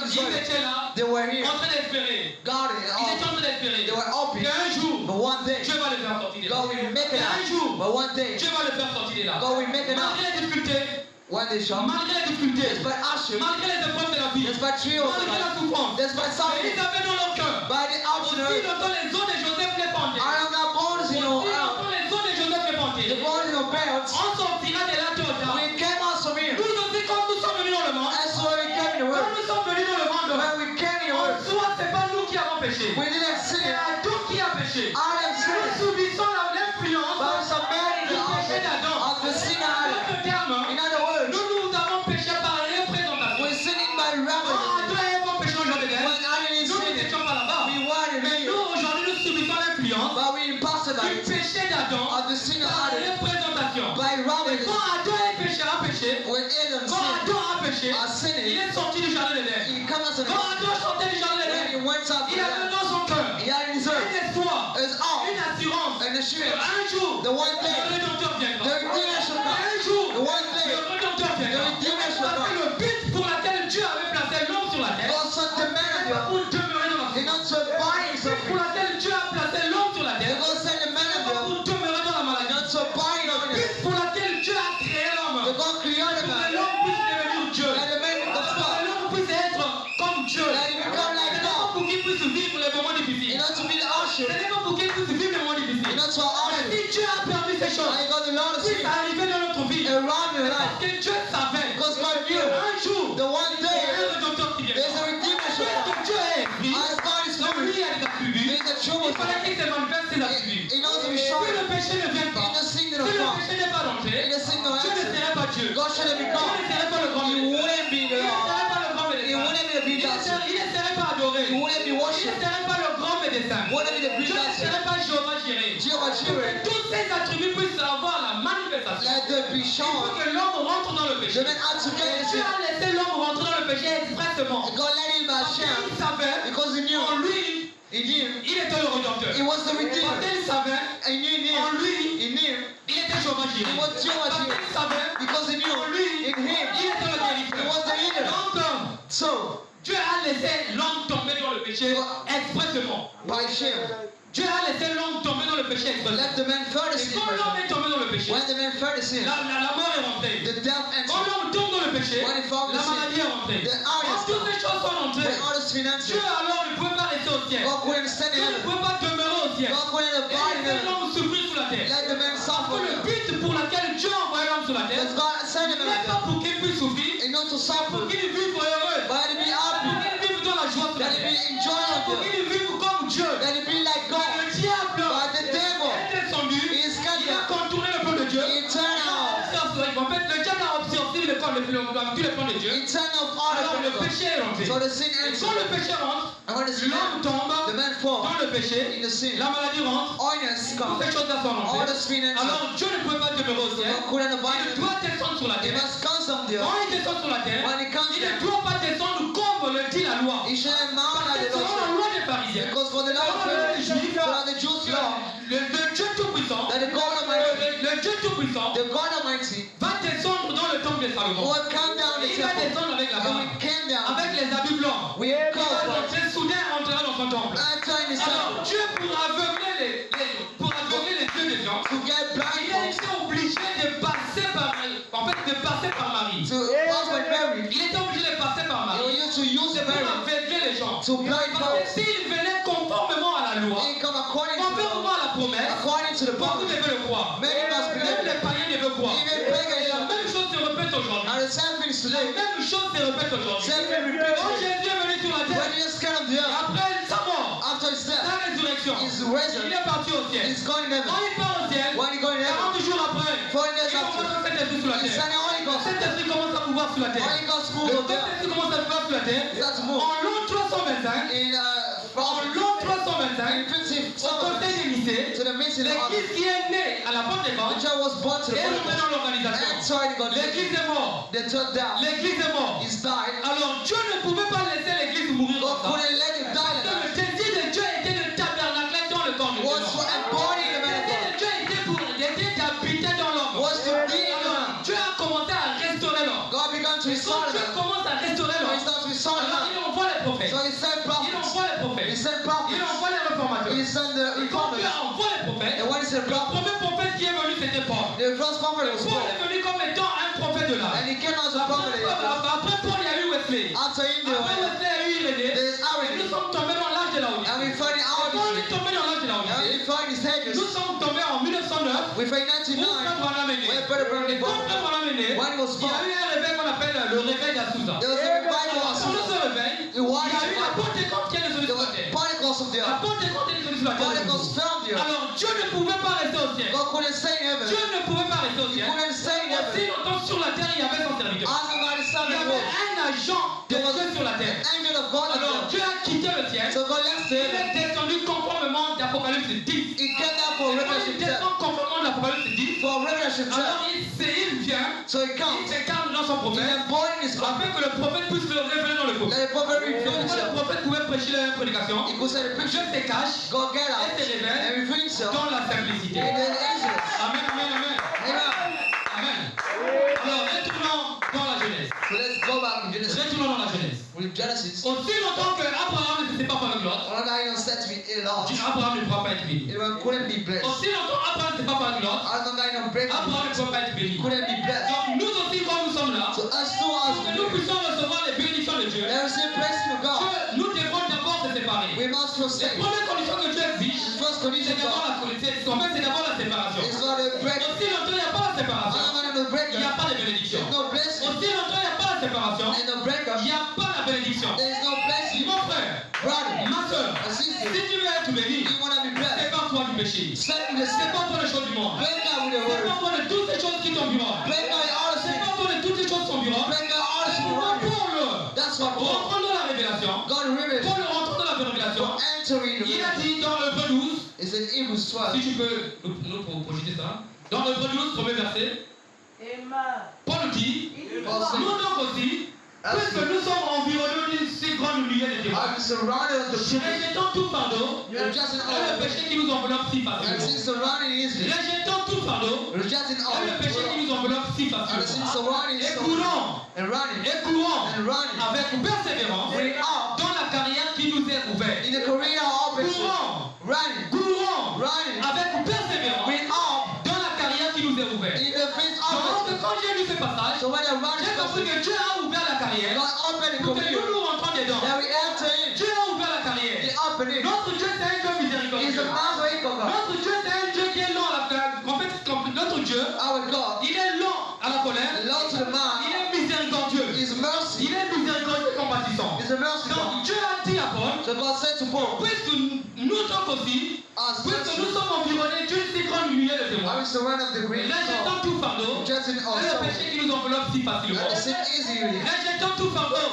this Ils way. étaient là, They were here. en train d'espérer. God Ils étaient en train d'espérer They were hoping. qu'un jour, But one day, Dieu va le faire sortir de là. God will make it Un out. jour, But one day, Dieu va le faire sortir de là. God will make it out. Malgré les difficultés, One day shall. malgré les difficultés, Despite hardship, malgré les épreuves de la vie, despite trials, malgré la souffrance, despite mais suffering, ils avaient dans leur cœur. by the Aussi option, longtemps les os de Joseph dépendaient. I am not bones, Aussi you know. longtemps les os de Joseph dépendaient. The bones in your belt. On sortira de là tôt ou tard. We came out from here. Nous aussi, quand nous sommes venus dans le monde, That's why we came in the quand world. nous sommes venus dans le monde, When we came in the en world, soi, c'est pas nous qui avons péché. we didn't sin. C'est Adam qui a péché. Adam Nous sinned. subissons l'influence But submitting du péché d'Adam. of the sin En Adam. d'autres termes, In other words, nous avons péché par représentation. we're sinning by Quand revelation. Adam et Ève ont péché au jardin d'Éden, When Adam is nous sinning, n'étions pas là-bas. we were in Mais here. nous, aujourd'hui, nous subissons l'influence But we impacted by du péché d'Adam of the sin of par Adam. représentation. By Et revelation. quand Adam a péché, When Adam quand sinned, Adam a péché, are il sinning, est sorti du jardin d'Éden. he comes out of Quand the Adam chantait du jardin when d'Éden, he went up il avait dans son cœur he had in his heart un espoir, his all une assurance and the que assurance un jour, the one le day Rédempteur the viendra. Redeemer shall come. Un jour, The one le day Rédempteur the viendra. Redeemer shall Parce que come. le but pour lequel Dieu avait placé l'homme sur la terre, God sent the man of c'est God pour demeurer dans la did not survive Le but pour suffering. lequel Dieu a placé l'homme sur la terre, God sent the man c'est of pas God pour demeurer dans la did maladie. not survive Le of but it. pour lequel Dieu a créé l'homme, The God created pour que man l'homme puisse devenir Dieu. that the man becomes Pour que God. l'homme puisse être comme Dieu. That he become like Ce n'est pas God. pour qu'il puisse vivre les moments difficiles. You know, to be the Ce usher. n'est pas pour qu'il puisse vivre les moments You difficiles. know, to our Mais usher. si Dieu a permis ces choses, I got the Lord to puisse see arriver dans notre vie, around your parce life. que Dieu savait Because God knew un jour, the one il y a day un Rédempteur qui there's viendra. a Redeemer shall Puisque come. Dieu est esprit, As God is donc lui spirit, a des attributs. there's a true Il fallait qu'il se manifeste ses attributs. in order to be Si shown le péché ne vient in pas, the si sin le of God, péché n'est pas rentré, in the sin of Dieu ne answer. serait pas Dieu. God should have Dieu become. ne serait pas le grand He médecin. wouldn't be Il the ne serait pas le grand He médecin. wouldn't be the big doctor. Il ne serait pas adoré. He wouldn't be Il ne worshipped. serait pas le grand médecin. Wouldn't be the big Dieu ne doctor. serait pas Jéhovah Jireh. Jehovah Jireh. Que tous ces attributs puissent avoir la manifestation. Let there be Il faut shown. que l'homme rentre dans le The péché. man had to get Et in Dieu sin. a laissé l'homme rentrer dans le péché expressément. God let him by Parce shame qu'il savait because he knew en lui, he knew il était le Rédempteur. he was the Parce Redeemer. qu'il savait He knew en lui, he knew il était Jéhovah he Jireh. was Jehovah Parce Jireh qu'il savait because he knew en lui, in him il était le he guérisseur. was the healer. Donc, So Dieu a laissé l'homme tomber dans le péché expressément. by shame, Dieu a laissé l'homme tomber dans le péché expressément. let the man further Et sin. quand l'homme est tombé dans le péché, When the man further sin, la mort est rentrée. the death Quand entered. l'homme tombe dans le péché, When he found la the sin, maladie est rentrée. the Quand artist, toutes ces choses sont rentrées, when all the sin Dieu entered, alors ne pouvait pas rester au ciel. God couldn't stand in Dieu ne heaven. pouvait pas demeurer au ciel. God couldn't Et abide in il laissait heaven. l'homme souffrir sous la terre. Let the man Parce suffer. que le but pour lequel Dieu a envoyé l'homme sur la terre, Because God sent him n'est pas pour qu'il puisse souffrir, and not to pour suffer, qu'il vive heureux, but to be pour happy, qu'il vive dans la joie sur la that he terre, be enjoying pour of qu'il vive comme Dieu. that he be like Mais God. le diable But the devil est descendu, is il a scattered. contourné le plan de Dieu. He turned off. En fait, le diable a obscurci le plan de Dieu. He turned off all Alors le the people. péché est rentré. So the sin Et quand le entered. péché rentre, And when the sin l'homme entered, tombe the man fall dans le péché, in the sin. la maladie rentre, Oiness toutes come. ces choses-là sont All rentrées. the sin entered. Alors Dieu ne pouvait pas demeurer au ciel. God couldn't Il abide in heaven. doit descendre sur la He terre. must come from there. Quand il descend sur la terre, When he comes il ne there, doit pas descendre comme le dit la loi. he shouldn't mount Parce like que the selon la Lord. loi des pharisiens, Because for the law of selon les Juifs, so that the Jews law, le Dieu Tout-Puissant, that the God Almighty, le Dieu Tout-Puissant the God Almighty, va descendre dans le temple de who Salomon. had come down the Il va temple, descendre avec la and barbe, we came down, avec les habits blancs. we Il go va for rentrer soudain, rentrera dans son temple. enter in the Alors temple Dieu pour aveugler les yeux des gens, to get il a blind folks, été obligé de passer par Marie. to pass with Mary. Il était obligé de passer par They Marie. were used to use C'est pour Mary aveugler les gens. to blind Parce que folks. s'il venait conformément à la loi, They come according to the conformément à la promesse, according to the beaucoup promise. devaient le croire. Many must Même believe. les païens devaient croire. Even Et la pagans. même chose se répète aujourd'hui. And the same thing is La today. même chose se répète aujourd'hui. Same thing Quand repeats. Jésus est venu sur la terre, When he is kind of the earth, après sa mort, after his death, sa résurrection, he's il risen. est parti au ciel. He's going in Quand heaven. il part au ciel, When he going in heaven, 40 jours après, 40 days il after, commence à cet esprit sur la he's terre. sending Holy Ghost. Cet esprit commence à pouvoir sur la terre. Holy Ghost Le move on there. Saint-Esprit commence à pouvoir sur la terre. That's move. En l'an 325, In en l'an 325, 50 au conseil des lycées, to the meeting of l'église qui est née à la the Pentecôte child was born to the est Holy rentrée Ghost. dans l'organisation. And sorry, God, L'église est morte. they took down. L'église est morte. He's died. Alors Dieu ne pouvait pas laisser l'église mourir God comme ça. couldn't let him die Parce que like le désir de Dieu était de tabernacler dans le corps de that. Was to Dieu. embody the Le man of désir God. de Dieu était d'habiter dans l'homme. Was to be in the Alors man. Dieu a commencé à restaurer l'homme. God began to Et restore quand the Dieu man. commence à restaurer When he l'homme, starts to restore the alors man, il envoie prophètes. So he sent Il prophets. envoie les He prophètes. sent Il prophets. envoie les réformateurs. He sent the Et quand Dieu reformers. envoie les prophètes, And when he sent le prophets, premier prophète qui est venu, c'était Paul. the first prophet was Paul Paul. est venu comme étant un prophète de l'âge. And he came as a prophet. Après Paul, il y a eu Wesley. After him, Après Wesley, il y a eu Irénée. there is Et nous Aaron. sommes tombés dans l'âge de la And we Odyssée. find Et quand on Aaron. est tombé dans l'âge de la And Odyssée, we find his hedges. nous sommes tombés en 1909. We find Où 99. Frère Branham est né. Where Brother Branham Et was quand born. Frère Branham est né, When he was il y a born, eu un réveil qu'on appelle le réveil d'Azusa. there was a revival Alors, of sur ce Susa. réveil, il y a eu la Pentecôte qui est descendue There sur la was terre. Pentecost of the La earth. Pentecôte est descendue sur la terre. Pentecost found the earth. Alors Dieu ne pouvait pas rester au ciel. God couldn't stay in heaven. Dieu ne pouvait pas rester au He ciel. couldn't stay in Aussi heaven. longtemps sur la terre, il y avait son serviteur. As the mighty Il sun y and avait world. un agent de Dieu sur la terre. An angel of God. Alors Dieu a quitté le ciel. So God left Il heaven. est descendu conformément d'Apocalypse 10. He came down for Et quand Revelation il 10. descend conformément d'Apocalypse 10, For Revelation 10. alors il vient, So he il comes. s'incarne dans son He prophète, embodied his prophet. afin que le prophète puisse le révéler dans le peuple. Let the prophet Et reveal quand le himself. prophète pouvait prêcher la prédication, He could say the Dieu picture. se cache God get out. et se révèle And reveal himself. dans la simplicité. In the innocence. Amen, amen, amen. Amen. Amen. Alors, retournons dans la Genèse. So let's go back in Genesis. Retournons dans la Genèse. With Genesis. Aussi longtemps que Abraham ne s'était pas fait avec l'autre, One guy was said to be lost. Abraham ne pourra pas être béni. It couldn't be blessed. Aussi longtemps Abraham ne s'est pas fait avec l'autre, As one guy not break. Abraham ne pourra pas être béni. Couldn't be blessed. Donc nous aussi quand nous sommes là, So us too pour as que nous puissions recevoir les bénédictions de Dieu, there is a blessing of God. nous devons d'abord se séparer. We must La forsake. première condition que Dieu exige, The first c'est condition of d'abord God la condition. En fait, c'est d'abord la séparation. is not a break. Aussi longtemps il n'y a pas la séparation, I'm not a breaker. il n'y a pas de bénédiction. There's no blessing. Aussi longtemps il n'y a pas la séparation, And no breaker. il n'y a pas la bénédiction. There is no blessing. Mon frère, Brother. ma soeur, A si sister. tu veux être béni, You want to be blessed. sépare-toi du péché. Set with the sin. Sépare-toi des choses du monde. Break out with the word. Sépare-toi de toutes ces choses qui t'environnent. Break out all the sin. Sépare-toi de toutes les choses qui t'environnent. Break out all the sin around you. Paul, That's what Paul. rentrons dans la révélation. God revealed. Paul rentre dans la révélation. Entering the Il a word. dit dans l'Hébreu 12, It's in Hebrews si 12. tu peux nous projeter ça. Dans l'Hébreu 12, premier verset, Amen. Paul nous dit, Il dit Paul quoi? said, nous donc aussi, puisque nous sommes environnés d'une si grande lumière de témoins, I'm surrounded of the people. rejetons tout fardeau Rejecting et le all. péché qui nous enveloppe si And facilement. sin surrounding easily. Rejetons tout fardeau Rejecting all. et le péché qui nous enveloppe si And the sin facilement. surrounding Et so. courons, And running. et courons And running. avec persévérance We are dans la carrière qui nous est ouverte. in the career open. Courons, Running. courons Running. avec persévérance We are dans la carrière qui nous est ouverte. in the face Donc, open. quand j'ai lu ce passage, So when you're running, j'ai compris que Dieu a ouvert la carrière God open the pour que career. nous nous rentrons dedans. That we enter in. Dieu a ouvert la The carrière. opening. Notre Dieu, c'est un Dieu Is miséricordieux. the path way of God. Notre Dieu, c'est un Dieu qui est lent à la colère. En fait, notre Dieu, Our God. il est lent à la colère. Lord to the Il man. est miséricordieux. His mercy. Il est miséricordieux et compatissant. Is a mercy Donc, God. Dieu a dit à Paul, So God said to Paul, puisque nous donc aussi, as puisque nous sommes environnés d'une si grande lumière de I témoins, will surrender the green rejetons tout fardeau rejecting all et le sorrow. péché qui nous enveloppe si And facilement. the sin easily. Rejetons tout fardeau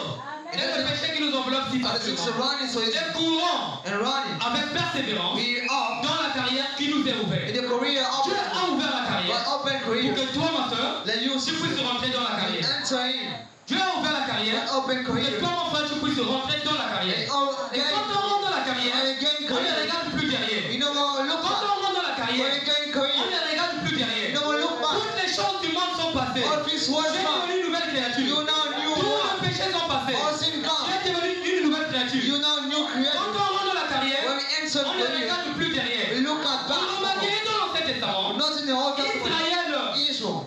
et le péché qui nous enveloppe si And the sin facilement. surrounding so easily. Et courons And running. avec persévérance We are dans la carrière qui nous est in ouverte. the career Dieu open. a ouvert la carrière God open pour career. que toi, ma soeur, Let you tu puisses rentrer dans la carrière. enter in. Dieu a ouvert la carrière God open pour que career. toi, mon frère, tu puisses rentrer dans la carrière. And Et quand on rentre dans la carrière, again on ne career. regarde plus derrière. You know what? Look Quand back. on rentre dans la When carrière, again on career. ne regarde plus You derrière. know what? Look back. Toutes les choses du monde sont passées. All these Tu words es back. devenu une nouvelle créature. You now new Tous one. les péchés sont passés. All sin Tu gone. es devenu une nouvelle créature. You now new Quand creator. on rentre dans la carrière, When we enter on the ne career, regarde plus derrière. we look at On remarque back. dans l'Ancien Testament, Not in the Old Testament.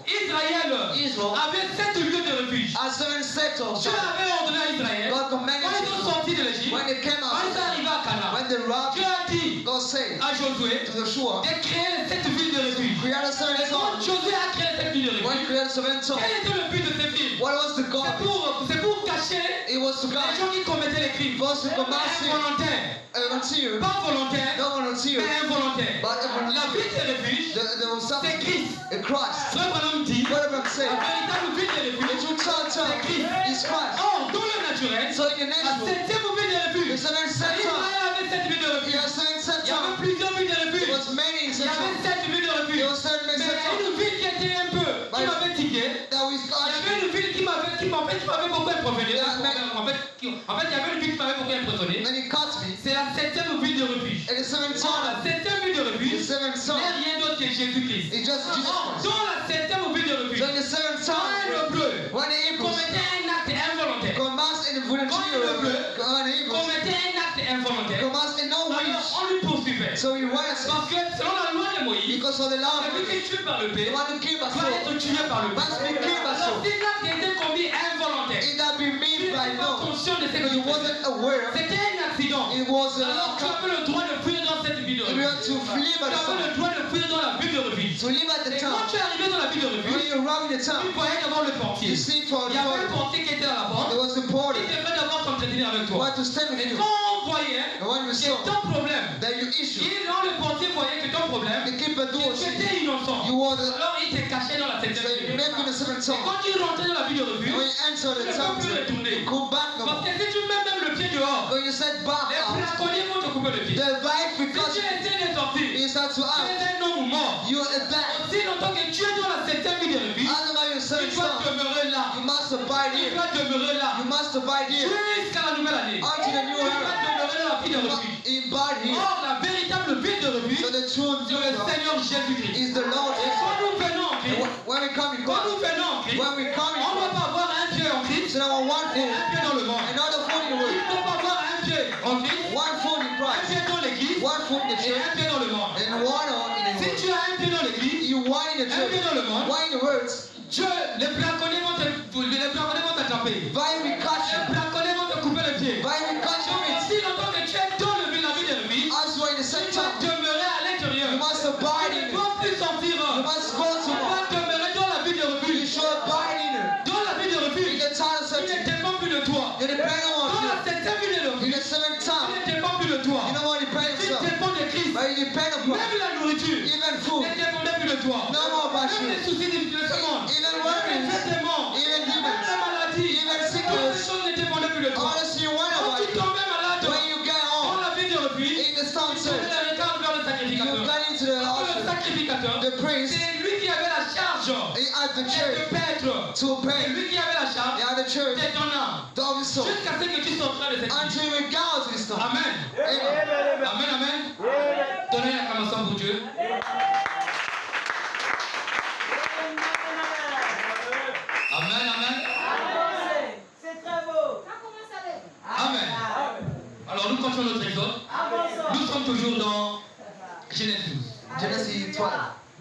Israël Israel avait 7 lieux de refuge. as seven sectors. Dieu avait ordonné à Israël, God quand commanded ils sont them. sortis de l'Égypte, When they came quand ils sont out, arrivés à Canaan, when they robbed, Dieu a dit God said à Josué to the shore, de créer les 7 villes de refuge. create a seven Et quand sons. Josué a créé les 7 villes de When refuge, create seven sons, quel était le but de ces villes? what was the God? C'est pour cacher It was to les God. gens qui commettaient les crimes. Was to command sin. Involontaires. Volunteer. Pas volontaires, Not volunteer. mais involontaires. But La volunteer. ville de refuge, There was c'est something. Christ. A Christ. Frère Branham dit, What am I saying? la véritable ville de The refuge, true church is Christ. or dans le naturel, So in the la natural, 7e ville de the refuge. seven sectors. Israël avait 7 villes de He refuge. has seven Il y avait sectors. plusieurs villes de There refuge. was many Il y avait sectors. 7 villes de refuge. There was seven Mais il y a sectors. une ville qui était un peu, qui m'avait tiqué. That we Il y started. avait une ville qui m'avait beaucoup impressionné. En fait, il y avait une ville qui m'avait beaucoup impressionné. Then he caught me. C'est la 7e ville de refuge. And the seven Dans sons. la 7e ville de The refuge, seven il n'y sons. a rien d'autre que Jésus-Christ. It's just Jesus Or, Christ. dans la 7e ville de refuge, So in the seven quand sons, un hébreu when the Hebrews commettait un acte involontaire, commands in the volunteer, Quand when the Hebrews involontaire, Because in no alors wish. on lui poursuivait. So he was. Parce que selon la loi de Moïse, Because of the law. celui qui est tué par le The Père one who came by doit soul. être tué par le Must be Père. killed by Alors soul. si l'acte était commis involontaire, It that be tu made by n'étais pas no. conscient de ce que Because tu he faisais. wasn't aware. C'était un accident. It was Alors tu avais le droit de fuir dans cette vie de If you revue. have to flee Tu by the avais le sun. droit de fuir dans la ville de revue. To live at the Et quand town. tu es arrivé dans la ville de When revue, you're around the tu town. voyais d'abord le portier. You see for Il the y avait le porter. portier qui était à la porte. There was the Il porter. devait d'abord s'entretenir avec Who toi. had to stand with Et you. quand on voyait And when you que saw ton problème, that you issue. quand le portier voyait que ton problème, The keeper que door. tu étais innocent, You were the. alors il te cachait dans la So septième you ville. make in the seventh Et town. quand tu rentrais dans la ville de revue, And when you enter tu the ne town, peux plus retourner. go back no Parce more. que si tu mets même le pied dehors, When you set back les out, braconniers vont te couper le pied. the wife Si because tu essaies de sortir, you start to tu act. es un homme mort. You attack. Aussi longtemps que tu es dans la septième ville de revue, As about your tu seventh dois town, demeurer là. you must abide Tu here. dois demeurer là. You must abide here. Jusqu'à la nouvelle année. Unto the new Tu dois era. demeurer dans la ville de You revue. must abide here. Or, la véritable ville de revue, So the true c'est le Seigneur Jésus-Christ. is the Lord Et Jesus. quand nous venons en Christ, When we come in quand nous Christ, venons en Christ, when we come in on ne va Christ, pas avoir un pied en Christ so now one et foot, un pied dans le monde. another foot in the Il world, ne faut pas avoir un pied en Christ, one foot in un Christ, pied dans l'église one foot in the et church, un pied dans le monde. and one on in the Si world. tu as un pied dans l'église, You one in the un pied church, dans le monde, one in the words, Dieu, les braconniers vont t'attraper. by we catch Les you, braconniers vont te couper le pied. by we catch you, Et si longtemps que tu es dans la ville de revue, as you are in the tu same dois town, demeurer à l'intérieur. you must Tu abide ne in it. dois plus sortir. You must go Tu to dois one. demeurer dans la ville de You revue. should abide in it. Dans la ville de In revue, the town of il ne Septim, dépend plus de toi. you depend Dans on la you. septième ville de In revue, the seventh il town, ne dépend plus de toi. you don't want to depend on Tu yourself, dépends de Christ. but you depend on Christ. Même la nourriture Even ne food, dépendait plus de toi. no more about Même les you. soucis de ce monde. Even Même les worries, traitements. even Même demons, la maladie. even Toutes ces sickness, choses ne dépendaient plus de toi. honestly, you want Quand about tu you. tombais malade When you get dans home, la ville de revue, in the town tu church, faisais le regard vers le you sacrificateur. got into the Parce que le altar, sacrificateur, the priest, c'est lui qui avait la charge at the de church, paître. to C'est pay, lui qui avait la charge at the church, de ton âme. of his soul, Jusqu'à ce que tu sortiras de cette vie. until we go to this town. Amen. Amen. Amen, amen. Donnez un acclamation pour Dieu. Amen, amen. Avancez. C'est très beau. Amen. Alors nous continuons notre exode. Avançons. Nous sommes toujours dans Genèse 12. Genesis 12.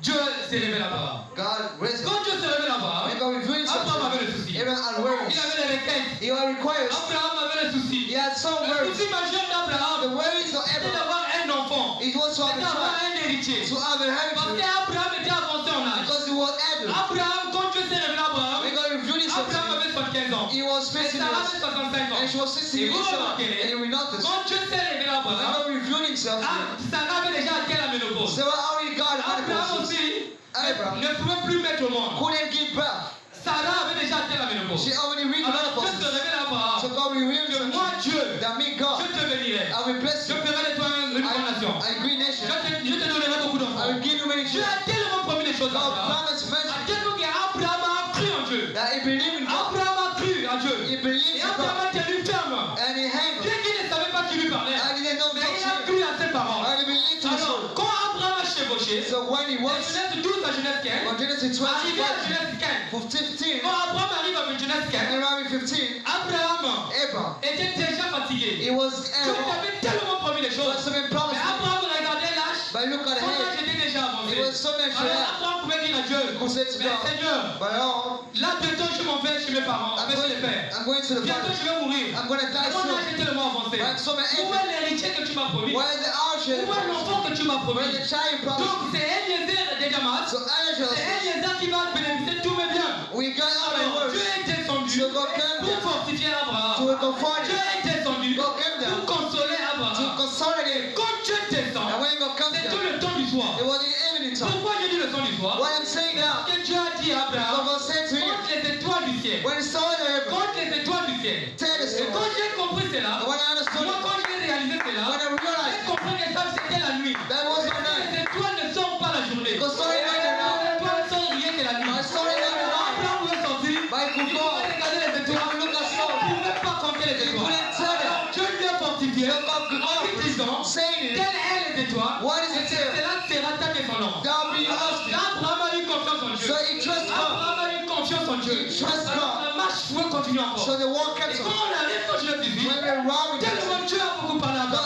Dieu s'est révélé à Abraham. God raised him. Quand Dieu s'est révélé à Abraham, When God revealed himself Abraham to avait him, le souci. even at words, Il avait les requêtes. he had requires, Abraham avait le souci. he had some Le words. souci majeur The d'Abraham, worries of c'était Abraham, d'avoir un enfant. it was to have C'était a d'avoir child, un héritier. to have a Parce heritage, qu'Abraham était avancé en âge. because he was able. Abraham, quand Dieu s'est révélé à Abraham, When God revealed himself to Abraham him, avait 75 ans. he was Et 50 Sarah years, avait 65 ans. and she was 60 Et vous years old. remarquerez, And we noticed, quand Dieu s'est révélé à when Abraham, God revealed himself to him, Sarah avait déjà atteint la ménopause. so how he got Abraham menopause, aussi Abraham ne pouvait plus mettre au monde. couldn't give birth. Sarah avait déjà atteint la ménopause. She already reached Alors Dieu se menopause. révèle à So Abraham God revealed que himself moi, to Dieu, him, that me, God, je te bénirai. I will bless Je you. ferai de toi une grande nation. A great nation. Je te donnerai beaucoup I d'enfants. will give you many Dieu children. a tellement promis des choses à God Abraham. promised À eventually tel point qu'Abraham a cru en Dieu. that he believed in God. Abraham a cru en Dieu. He believed Et in Abraham God. a tenu ferme. And he hanged. Dieu qui ne savait pas qui lui parlait. I didn't know Mais il a God. cru à ses paroles. I believed in his Alors, word. quand Abraham a chevauché, So when he de was Genèse 12 à Genèse 15, on Genesis arrivé à 20, Genèse 15, for 15, quand Abraham arrive à Genèse 15, and around 15, Abraham Abraham, était déjà fatigué. he was Dieu ill. t'avait tellement promis les But choses. something Mais promised him. Abraham regardait l'âge, But look at son âge him. était déjà avancé. It was so much Alors less. Abraham pouvait dire à Dieu, Who said to mais God, Seigneur, but oh, là bientôt je m'en vais chez mes parents, I'm avec going, les pères. I'm going to the Bientôt Father. je vais mourir. I'm going to die Mon soon. âge est tellement avancé. But so many Où est l'héritier que tu m'as promis? Where is the Où est archer? l'enfant que tu m'as Where promis? is the child Donc promised? c'est Eliezer de Damas. So C'est angels, Eliezer qui va bénéficier de tous mes biens. we got all the Alors Dieu words. est descendu So God came pour down fortifier Abraham. to comfort Dieu him, est descendu God came pour down consoler to Abraham. consolidate him. Quand Dieu descend, And when God comes c'est tout down, le temps du soir. it was in the evening time. Pourquoi je dis le temps du soir? What I'm saying now, Parce que Dieu a dit à so Abraham, God said to him, compte les étoiles du ciel. when he saw the heaven, Compte les étoiles du ciel. tell the Et quand story. j'ai compris cela, And when I understood moi it, quand j'ai réalisé cela, when I j'ai realized compris que ça c'était la nuit. that was the night, Les étoiles ne sortent pas la journée. because sorry not the Les night, étoiles ne sortent rien que la nuit. my sorry not the night, Abraham pouvait sortir, but he could il go, pouvait regarder les he étoiles, could look at il ne stars, pouvait pas compter les he étoiles. couldn't tell them. Alors Dieu lui a fortifié So God could en lui disant, saying, quelle est les étoiles? what is Et it c'est there? là que sera ta descendance. That'll be your Alors husband. Abraham a eu confiance en Dieu. So he trusts God. Abraham a eu confiance en Dieu. Trust Alors God. la marche pouvait continuer encore. So the walk Et kept quand on. on arrive au Genèse 18, When we're around with tellement Dieu a beaucoup parlé à God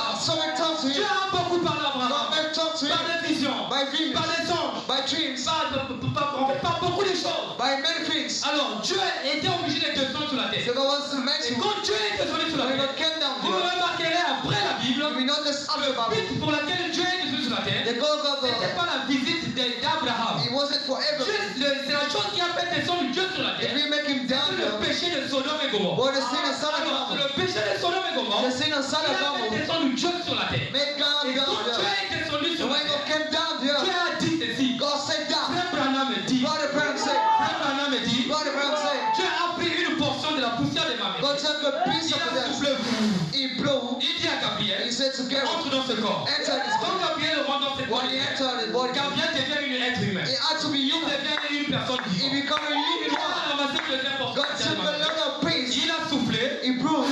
to par him des visions, by visions, par des songes, by dreams, par beaucoup de choses. by many things. Alors Dieu était obligé de descendre sur la terre. So God wants to Et mention quand Dieu est descendu sur la when terre, God came down vous here. remarquerez après la Bible, We notice after le the Bible, but pour lequel Dieu est descendu sur la terre, the God of ce n'était pas la visite d'Abraham. It wasn't for everything. C'est la chose qui a fait descendre Dieu sur la If terre. we make him down C'est le here, péché de Sodome et Gomorrhe. or the sin of Sodom and Alors, Gomorrah, le péché de Sodome et Gomorrhe, the sin of il Sodom and a fait Gomorrah, descendre Dieu sur la terre. made God Et quand down Dieu here. est descendu And sur la when God terre, came down here, Dieu a dit ceci. God said down. Frère Branham dit, Brother Brown said, Frère Branham dit, Brother Brown said, Dieu a pris une portion de la poussière de ma main. God took a piece Il of a the soufflé. He blew. Il dit à Gabriel, He said to Gabriel, entre dans ce corps. enter this Quand body. Gabriel rentre dans cette When body, he entered his body, Gabriel devient une être humain. he had to be Il human. devient une personne He vivante. became a living Il a one. ramassé le deuxième portion God de took ma a main. little piece. Il a soufflé. He blew.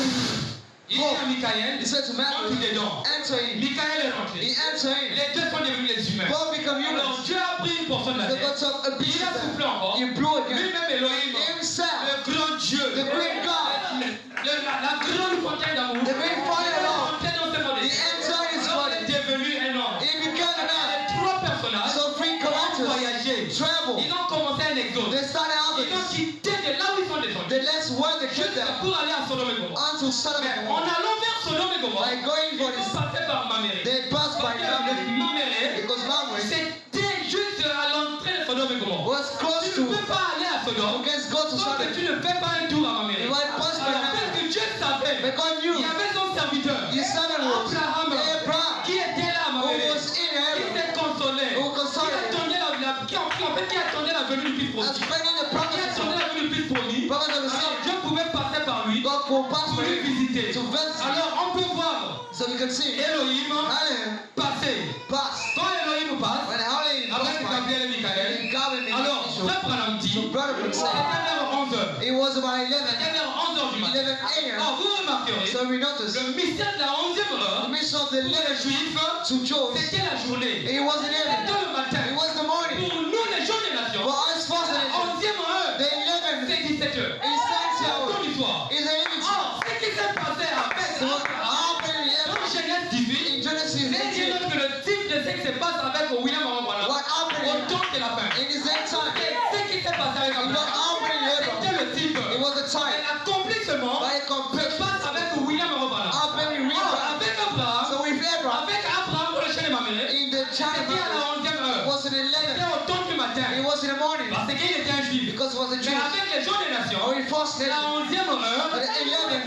Il dit à Michael, He said to entre Matthew, dedans. enter him. Michael est rentré. He entered him. Les deux sont devenus les humains. Both become Alors humans. Dieu a pris une portion de la So terre. God took a piece Il a of soufflé them. encore. He blew again. Lui-même Elohim, Himself, le grand Dieu, the great God, la grande fontaine d'amour, the great fire of love, fontaine dans ce monde. he entered his Alors, body. il est devenu un homme. He became a man. Les trois personnages So three ont characters voyagé. travel. Ils ont commencé un exode. They started out Ils ont quitté de là où ils sont descendus. the less where they get Jusqu'à them pour aller à Sodome et Gomorrhe. unto Sodom Mais and en Gomorrah. allant vers Sodome et Gomorrhe, By going ils for sont this, passés par Maméré. they passed by Parce que Mamre. Maméré, Because Mamre c'était juste à l'entrée de Sodome et Gomorrhe. was close Tu ne to, peux pas aller à Sodome you can go to tant que Sodom. tu ne fais pas un tour à Maméré. You might pass by Alors, parce Mamre. que Dieu savait, Because you, il y avait son serviteur, his son was Abraham, Abraham, qui était là à who Maméré, was in qui heaven, s'est consolé, who qui consoled, attendait qui attendait la venue du Fils as promis. spreading the Qui promises attendait of la venue du Fils promis. promise of the Alors Son. Dieu pouvait passer par lui God will pass pour by lui him visiter. to visit. Alors on peut voir So you can see, Elohim Hallelujah, passer. pass. Quand Elohim passe, When Hallelujah avec passed by, Gabriel et Michael, and God and alors Israel, Frère Branham dit, so brother would c'était say, vers 11h. it was about 11 C'était vers 11h du matin. 11 a.m. Alors vous remarquerez, So we notice le mystère de la 11e the heure, mission of the pour les leader Juifs, to Jews. c'était la journée. It wasn't C'était evening. le matin. It was the morning. Pour nous les gens des nations, For us first la nation, 11e heure, the 11 c'est 17h. is C'est 6 le hours. temps du soir. Is an image. Or, ce qui s'est passé avec So what Abraham, happened dans in Genèse 18, Genesis c'est dire 18? que le type de ce qui se passe avec William Arambana, What au happened temps de la fin. in his end time? Et ce qui s'est passé avec What Abraham, happened in c'était Abraham? le type. It was a Et time. l'accomplissement By se completion, passe avec William Arambana. happened in Or, Abraham. avec Abraham, So with Abraham, avec Abraham pour le chien de Maméré, in the c'était à China, la 11e heure. it was in C'était 11. au temps du matin. It was in the morning Parce qu'il était un juif. because it was a Mais Jew. avec les gens des nations, Or in first la nation, 11e heure,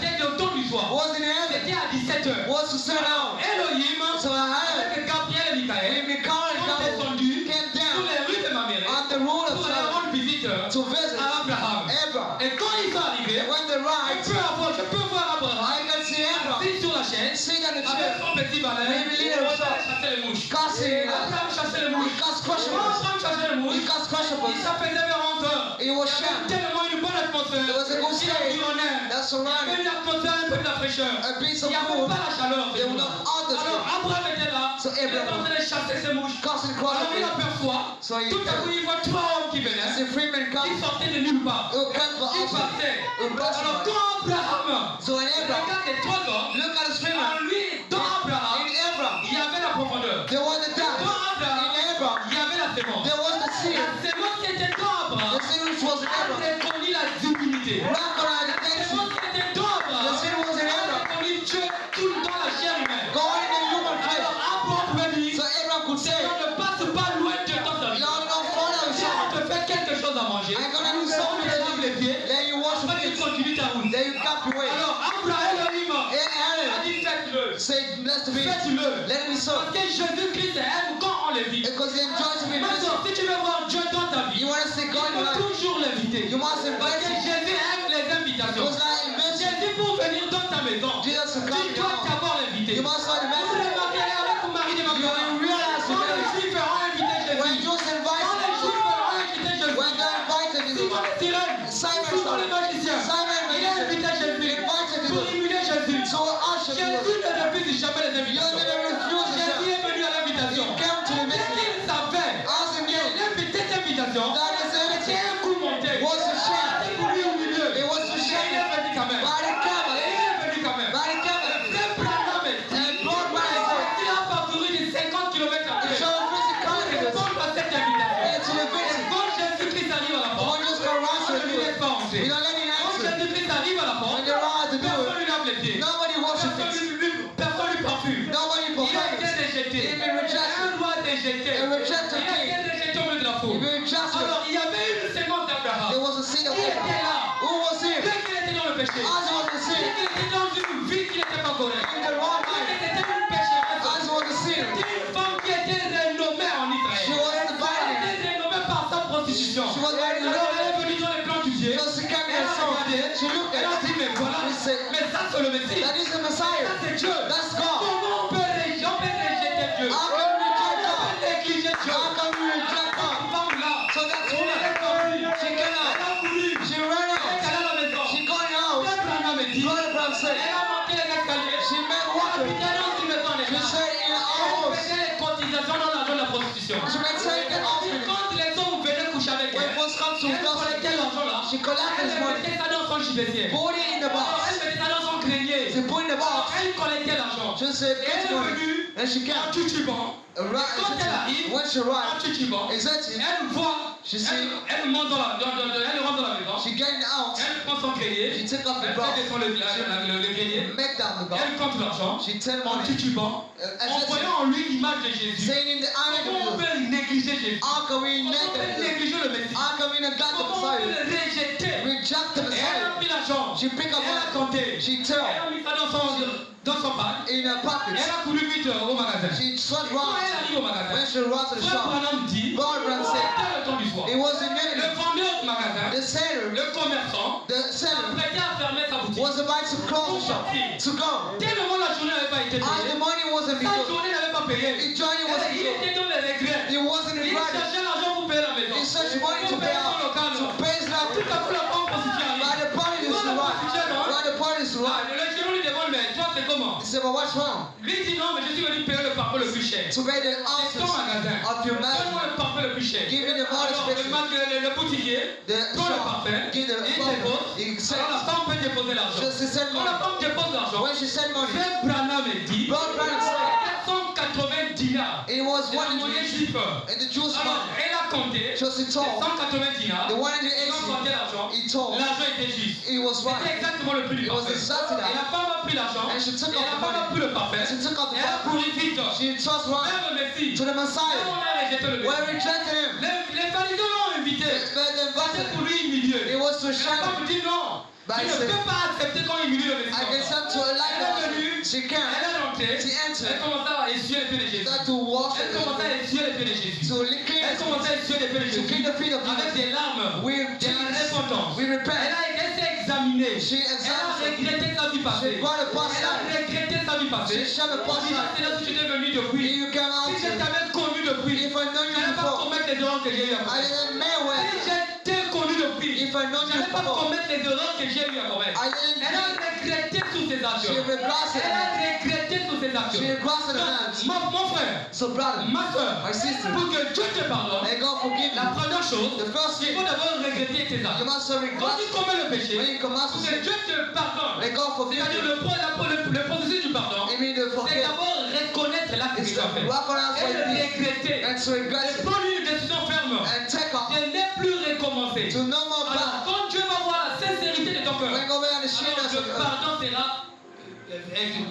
c'était au temps du soir. was in heaven. C'était à 17h. Was to sit down. Elohim, So I had avec Gabriel et Michael, when Michael and sont God descendus came sur down les rues de Maméré on the road of pour aller Sodom rendre visite to visit à Abraham. Abraham. Et quand ils sont arrivés, And when they arrived, je peux voir Abraham I can see Abraham assis sur la chaise sitting on the avec chair, son petit balai Maybe et little il son. chasser les mouches. casting. Abraham chassait les He mouches. cast Quand crushables. Abraham chassait les He mouches, cast il crushables. s'appelait vers 11h. It was Il y avait sharp. tellement une bonne atmosphère. There was a good Il state environnait. that Il y avait surrounded une atmosphère, un peu de la fraîcheur. a piece Il of n'y avait food. pas la chaleur. There was not all the Alors food. Abraham était là. So Il était en Abraham train de chasser ses mouches. casting Alors il crushables. aperçoit. So he Tout à coup il voit trois hommes qui venaient. the free man Qui come. sortaient de nulle part. Who come for Qui us. partaient. Who pass Alors by. quand Abraham So in Abraham, regarde les trois hommes, look at the free en man. lui, dans Abraham, In Abraham, il y avait la profondeur. there was the Dans depth. Abraham, In Abraham, il y avait la sémence. there was the seed. La sémence qui était dans Abraham The seed which was in a Abraham. reconnu la divinité. Recognize the La deity. sémence qui était dans The Abraham seed was in a Abraham. reconnu Dieu tout dans la chair humaine. God in the human Alors flesh. Abraham pouvait dire, So Abraham could say, Seigneur, ne passe pas loin de ton serviteur. Lord, don't fall down Si on short. te fait quelque chose à manger, I'm gonna do on te something lave to les you. pieds, Then you wash your après tu feet. continues ta route. Then you cap your way. Alors Abraham Elohim And a Aaron dit faites-le. said, blessed be. Faites-le. Let it be so. Parce que Jésus-Christ aime quand on le vit. Because he enjoys to be Maintenant, blessed. si tu veux voir Dieu dans ta vie, You want to see il God in your faut life. toujours l'inviter. You must Parce invite que him. Jésus aime les invitations. Because I invite you. Jésus pour venir dans ta maison, Jesus to tu come in your dois home. d'abord l'inviter. You must not Vous invite him. remarquerez avec Marie de You Magdala. will realize Quand les today, Juifs ont invité when Jésus, Jews invite quand les Juifs him, ont invité Jésus, when they invited him, Simon le Cyrène, Simon le magicien, il a invité Jésus pour imiter Jésus. so usher Jésus you. ne refuse jamais les You invitations. never refuse Jésus him. est venu à He l'invitation. came to the Qu'est-ce meeting. qu'il savait? Ask him you. Cette invitation, That is c'était everything. un coup monté. Was to share. C'était pour lui au milieu. It was to Et il share. est venu quand même. By the Et camel. il est venu quand même. By the camel. Le Branham And Lord Branham il a parcouru de 50 km à pied. showed rejeté. He'd been rejected. Un roi déjeté. A rejected Il y a king. été rejeté au milieu de la foule. He'd been rejected. Alors, il y avait une sémence d'Abraham. There was a seed of Qui était Abraham. là? Who was here? Dès qu'il était dans le péché. Isaac was the Dès seed. qu'il était dans une vie qui n'était pas correcte. In the wrong Dès mind. qu'il était une pécheresse. Isaac was the seed. C'était une femme qui était renommée en She Israël. was Elle divided. était renommée par sa prostitution. She was very Alors, elle est venue dans les plans du Dieu. So she came Elle and a saw. regardé. She looked Elle a at dit, mais voilà. She said, Mais ça, c'est le Messie. that is the Ça, Messiah. c'est Dieu. That's God. Comment on peut rejeter Dieu? How can we reject On God? peut négliger Dieu. How can we reject Cette God? femme-là, So that's elle est why sortie. she came Elle out. a couru. She ran Elle est out. allée à la maison. She got out. Quand Branham me dit, God Abraham said, elle a monté les escaliers. she met Elle a water. habité dans une maison en She état. said, in our Elle house. faisait les cotisations dans l'argent de la prostitution. She went take it off. Quand les hommes venaient coucher avec When elle, first comes to elle collectait l'argent là. she collected Elle his money. mettait ça dans son gibecier. Put it in the Alors, box. elle mettait ça dans son grenier. She put it in the box. Elle collectait l'argent. She said, Et get elle est money. venue And she en came. tutubant. Quand elle arrive, When she en arrived, tutubant, exactly, elle voit, She see- elle monte elle rentre dans la maison. she came out. Elle prend son grenier. She took off the Elle box. fait descendre le grenier. Make down the box. Elle compte l'argent. She tell En money. titubant, en voyant en lui l'image de Jésus. Saying in the Comment on eye, peut négliger Jésus? how can we Comment on peut neglect? négliger le Messie? How can we neglect the Comment on peut Messiah? le rejeter? Reject the Et elle a Messiah. pris l'argent. She pick up Elle a money. compté. She Elle tell a mis ça dans son bac. in her Elle pocket. a couru vite au magasin. She sweat Quand round. elle arrive au magasin, When she runs to the Frère shop, Branham dit, God Branham said, c'était le temps du soir. it was in Le the vendeur du magasin, the seller, le commerçant, the seller apprêté à fermer sa boutique. was about to close the shop to go. Dès le moment où la journée n'avait pas été As the payée, money wasn't sa because journée n'avait pas payé. the journey wasn't Il good. était dans les regrets. He wasn't Il invited. cherchait l'argent pour payer la maison. He searched money to Pour pay payer son out. local. To pay his Tout life. à coup, la banque prostituée By arrive. the party is the right. By the party is the Ah, right. le gérant lui demande, mais toi, c'est comment? He said, but what's wrong? Lui dit non, mais je suis venu payer le parfum le plus cher. To pay the C'est ton ounces magasin. of your Donne-moi man. le parfum le plus cher. Give me the more Alors, expensive. le boutiquier The prend le shop. parfum, Give the il parfum. dépose. He Alors, la said, femme peut déposer l'argent. just to send Quand la money. femme dépose l'argent, When she sent money, Frère Branham dit God Branham said, 480 dinars. it was C'est la one monnaie in juive. the Jewish Alors, money. elle a compté Just he les told 180 dinars. the Ils ont compté 180, l'argent. he told L'argent était juste. it was C'était right. exactement le prix du It was parfum. exactly Et la that. femme a pris l'argent. And she took Et off la the femme a money. pris le parfum. She took off the Et elle a parfum. couru vite. She just ran Même le Messie. to the Même Messiah. on a rejeté le When Messie. rejected him, Les pharisiens l'ont invité. but the C'était pour invited, lui humilier. it was to Mais la shame femme him. dit non. But Tu I ne said, peux pas accepter qu'on humilie le Messie. I can send to a life. She Elle can't. est rentrée. She Elle entered. commençait à essuyer les pieds de Jésus. Start to wash Elle commençait à essuyer les pieds de Jésus. to lick Elle it, commençait à essuyer les pieds de to Jésus. clean the feet of Avec Jesus. des larmes. We Des tears, repentance. we Elle repent. elle s'est examinée. She Elle a examined. regretté sa vie She passée. brought a past Elle a life. regretté sa vie passée. She showed a On past dit, life. Seigneur, si tu étais venu depuis, You came out si je to, t'avais connu depuis, if I know je you n'allais pas before, commettre les erreurs que j'ai eues à I commettre. didn't know Si where. j'étais connu depuis, If I know je you n'allais pas before, commettre les erreurs que j'ai eues à commettre. I didn't. Elle a regretté tous ses She actions. regrets Elle a it. regretté tous ses She actions. regrets it. Donc, mon frère, So brother, ma soeur, my sister, pour que Dieu te pardonne, may God forgive la you. première chose, The first il thing, faut d'abord regretter tes you actes. must Quand regret tu commets le péché, when you commence pour to que sin. Dieu te pardonne, May God forgive c'est-à-dire you. le processus du pardon, It means to c'est forget. d'abord reconnaître l'acte que It's tu to as fait. recognize Et what le you did. regretter. And to regret Et it. prendre une décision ferme And take off. de ne plus recommencer. To no more Alors, back. quand Dieu va voir la sincérité de ton cœur, When God will alors understand le us, pardon sera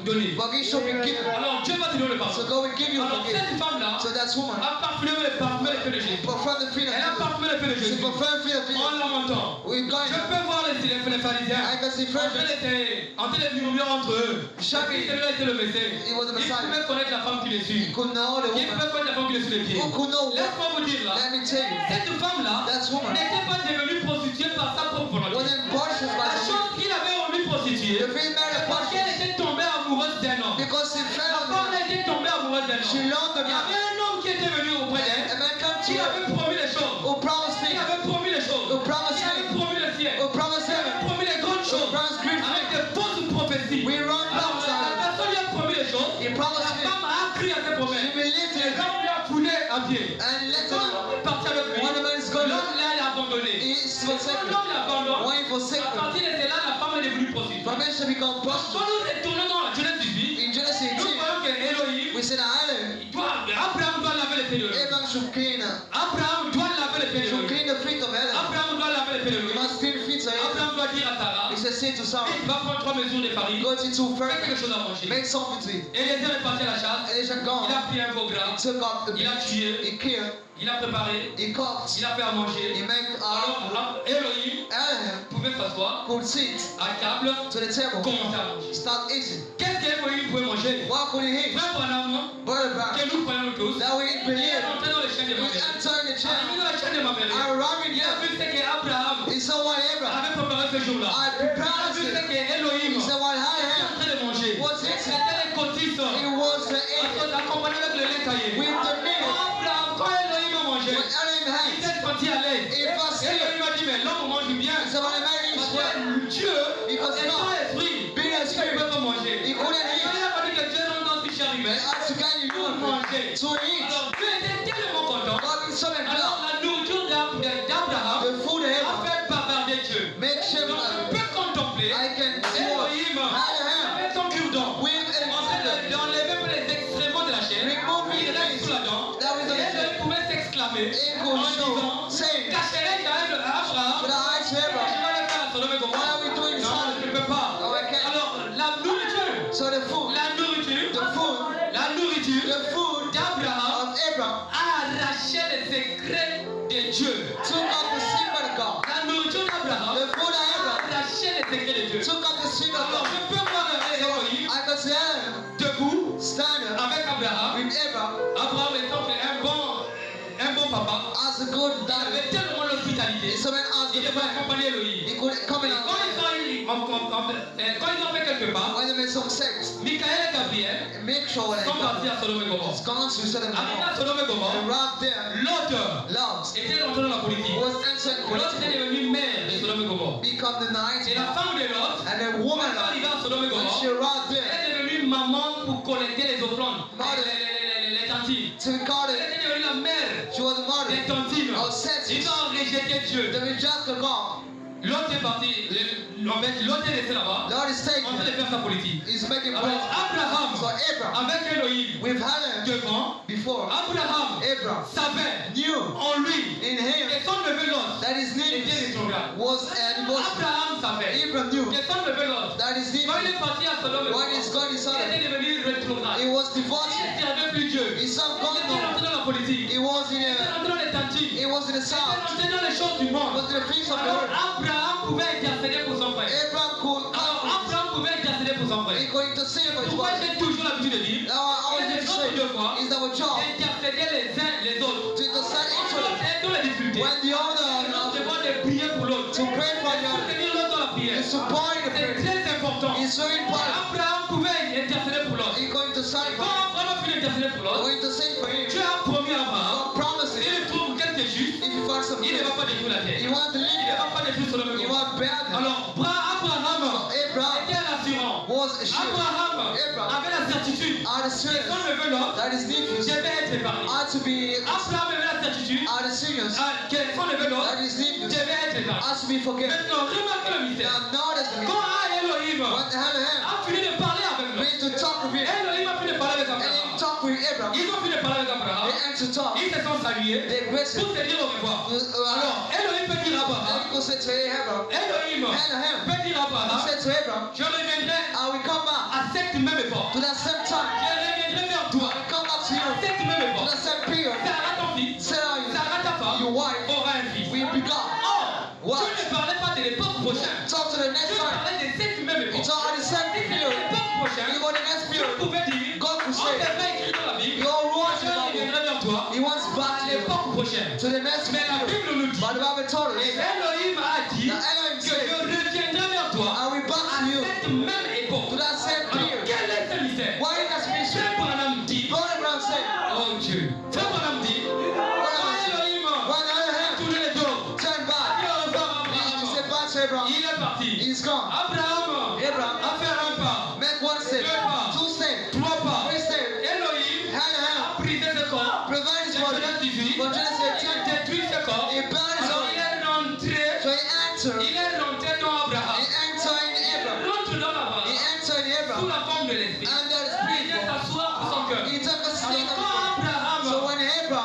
donné. forgive shall be given. Alors Dieu va te donner le So pardon. God will give you Alors forgiveness. cette femme-là So that woman, a parfumé les pieds de Jésus. perform the feet of Elle a Jesus. parfumé les pieds de She Jésus. performed the feet of En Jesus. lamentant. We're Je going. peux voir les pharisiens I can see en train first. de murmurer entre eux. Chaque- Celui-là était le Messie. He was the Il Messiah. pouvait connaître la femme qui le He suit. could know the Il woman. pouvait connaître la femme qui le suit les pieds. Who could know what? Laisse-moi vous dire là. Let me tell you. Cette femme-là That woman n'était pas devenue prostituée par sa propre volonté. wasn't purchased by La the chose qu'il avait envie de prostituer, The female c'est parce qu'elle prostitute. était tombée amoureuse d'un homme. Because she La fell on femme the était tombée amoureuse d'un She homme. loved the Il y man. avait un homme qui était venu auprès d'elle. A man come to Il her avait promis les choses. who promised Il me, avait promis les choses. who promised Il avait me, promis le ciel. who promised Il avait heaven, promis les grandes who choses. promised great Avec things. des fausses prophéties. We run Alors, la back. personne lui a promis les choses. He promised La me. femme a cru à ses She promesses. believed Et him. l'homme lui a foulé à pied. And let Quand her l'homme est parti avec lui, When the man is gone, l'homme l'a abandonné. he is Quand forsaken. l'homme l'abandonne, When he à forsaken, partir de là, la femme est devenue prostituée. from man shall become Quand prostitute. nous retournons dans la Genèse 18, In Genesis nous 18, voyons que Elohim, we said Island, Abraham doit laver les pieds de l'homme. Abraham should clean, Abraham doit laver les pieds de should l'homme. clean the feet of Ellen. Abraham doit laver les pieds de He l'homme. must clean the feet of Ellen. Abraham doit dire à Sarah, He said, say to Sarah, il va prendre 3 mesures de farine, go to two faire quelque ferment, chose à manger. make something to eat. Eliezer est parti à la chasse, And Elijah il gone, a pris un veau he gras, took off the il a meat, tué, he killed, il a préparé, he cooked, il a fait à he manger. made Alors Elohim Elohim pouvait s'asseoir could sit à table, to the table, commencer à manger. start eating. Qu'est-ce qu'Elohim pouvait manger? What could he eat? Frère Branham, Brother Brown, que nous croyons tous, that we il est believe, entré dans les chaînes de we Mamelle. enter in the Il est chair, dans les chaînes de Mamelle. and robbing Il a them. vu ce qu'Abraham He saw what Abraham, avait préparé ce jour-là. I Il a prepared vu ce it. qu'Elohim He said what I était en am train de manger. was eating. C'était les cotisses. It was the egg Accompagné avec le lait caillé. with the meat. Abraham, quand Elohim a mangé, When Elohim il had, s'est senti à l'aise. he fasted. Elohim a dit, mais l'homme mange bien. He said what I made Parce is well. que Dieu Because est God, un esprit. being a Il ne spirit, peut pas manger. he couldn't Il eat. a fallu que Dieu rentre dans ce chariot But as to guide you pour manger. to eat, Alors Dieu était tellement content. God is so Alors glad. la nourriture d'Abraham The food of a Abraham fait bavarder Dieu. make sure Donc that je peux contempler I can see what Elohim Abraham avec son cure-dent with en train d'enlever les excréments de la chair. removing Il the reste sous la things dent. that was on Et the Elohim chair. pouvait s'exclamer It en could show, disant saying, Cacherai Abraham. with the eyes to Je Abraham, vais le faire à Sodome et what Gomorrhe. are we doing Non, Sodom? je ne peux pas. Oh, I can't. Alors la nourriture So the food d'Abraham of Abraham a arraché les secrets de Dieu. took up the secret of God. La nourriture d'Abraham The food of a Abraham arraché les secrets de Dieu. took up the secret of Alors God. je peux voir Elohim I could see Abraham debout stand up avec Abraham. with Abraham Abraham étant un bon papa. as a good Il daddy. avait tellement l'hospitalité. Someone asked Il the devait friend, accompagner Elohim. he could come Et in quand ils ont fait quelque part, when they made some sex. Michael et Gabriel Make sure when sont they partis come. à Sodome et Gomorrhe. It's gone to Sodom and Arrivé à Gomorrah. Sodome et And Gomorrhe, right there, Lot Lot était rentré dans la politique. was entering Lot politics. était devenu maire de Sodome et Gomorrhe. Become the night. Et la femme de Lot, And the quand woman, elle est arrivée à Sodome et when she Gomorrhe, arrived there, elle est devenue maman pour collecter les offrandes, Mother. les tantines. to be called Elle était devenue la mère she was a mother. des tantines. Oh, set. Ils ont rejeté Dieu. They rejected God. Lot est parti, en fait, Lot est resté là-bas, Lord is en train de taking. faire sa politique. He's making Alors praise. So Abraham, Abraham, avec Elohim we've had him devant, before. Abraham Abraham savait knew en lui in him que son neveu Lot that his name était rétrograde. was an emotion. Abraham savait Abraham knew que son neveu Lot, that his name, quand il est parti à Sodome et when he's Gomorrhe, gone, he saw il that était devenu rétrograde. he was Il divorced. ne servait plus Dieu. He saw Il God était no. rentré dans la politique. He was in Il était a, rentré dans les tantines. he was in the Il était south. rentré dans les choses du He monde. was in the things of the Alors earth. Abraham pouvait intercéder pour son frère. Abraham could Alors come. Abraham pouvait intercéder pour son He frère. could intercede for his Pourquoi brother. j'ai toujours l'habitude de dire Now I always il need est to notre say devoir is our job d'intercéder les uns les autres. to intercede each Quand other. on est dans les difficultés, When the c'est other notre devoir de prier pour l'autre. to pray for the other, Soutenir l'autre dans la prière. to support the C'est prayer. très important. It's very important. Abraham pouvait intercéder pour l'autre. He going to sign for Quand him. Abraham a fini d'intercéder pour l'autre, Going to sing for him. Dieu a promis à Abraham, God promised s'il him trouve quelque juste, if he finds some il ne good, va pas détruire la he terre. wants to Il leave ne va them. pas détruire Sodome et He Gomorrhe. wants bad. Alors, Abraham Abraham était rassurant. was assured Abraham avait la certitude are the que sinners son neveu Lot that his nephews devait être épargné. are to be Abraham avait la certitude are the sinners que son neveu Lot that his nephews devait être épargné. are to be forgiven. Maintenant, remarquez le mystère. Now notice the Quand Elohim when the hand of him a fini de parler avec Lot, went to talk with him Elohim a fini de parler avec and he Abraham. talked with Abraham. Ils ont fini de parler avec Abraham. They had to talk. Ils se sont salués They greeted. pour se dire au revoir. Alors, Elohim peut dire à Abraham, And he said to Abraham, Elohim hand of him, peut dire à he Abraham, said to Abraham, je reviendrai I will come back à cette même époque. to that same time. Je reviendrai vers I toi will come back to à you cette même to époque. that same period. Sarah ton fils, Sarah, Sarah ta femme, your wife, aura un fils. will be God. Or, What? Dieu ne parlait pas de l'époque prochaine. Talk to the next Dieu time. parlait de cette même He époque. talked at the same Si c'était period. l'époque prochaine, You go to the next Dieu period. pouvait dire, God on will say, devrait écrire dans la Bible, your words Dieu in the reviendra vers toi He wants back à to you. l'époque prochaine. To the next Mais la period. Bible nous dit, But the Bible told et us Elohim a dit that Elohim que je said, reviendrai vers toi I will back à to you cette même époque. to that same Alors, period. quel est ce mystère? Why is that mystery? Frère Branham dit, Brother Brown said, oh Dieu, Frère Branham dit, quand Elohim when a Elohim tourné les dos, turned il back, a revoir he Abraham, said back to Abraham, il est parti. he's gone. Abraham Abraham, a fait un pas, make one step, two steps, trois pas. three steps. Elohim Elohim a brisé ce corps. provide his C'est body. Genèse 18. But Genesis Il a 18, détruit ce corps. he burned his Alors body. il est rentré. So he entered, Il est rentré dans Abraham. he entered in Il Abraham. rentre dans He Abraham entered in sous Abraham. la forme de l'esprit. And that is Il vient spiritual. s'asseoir sur son cœur. He took a Alors seat. quand So Abraham when Abraham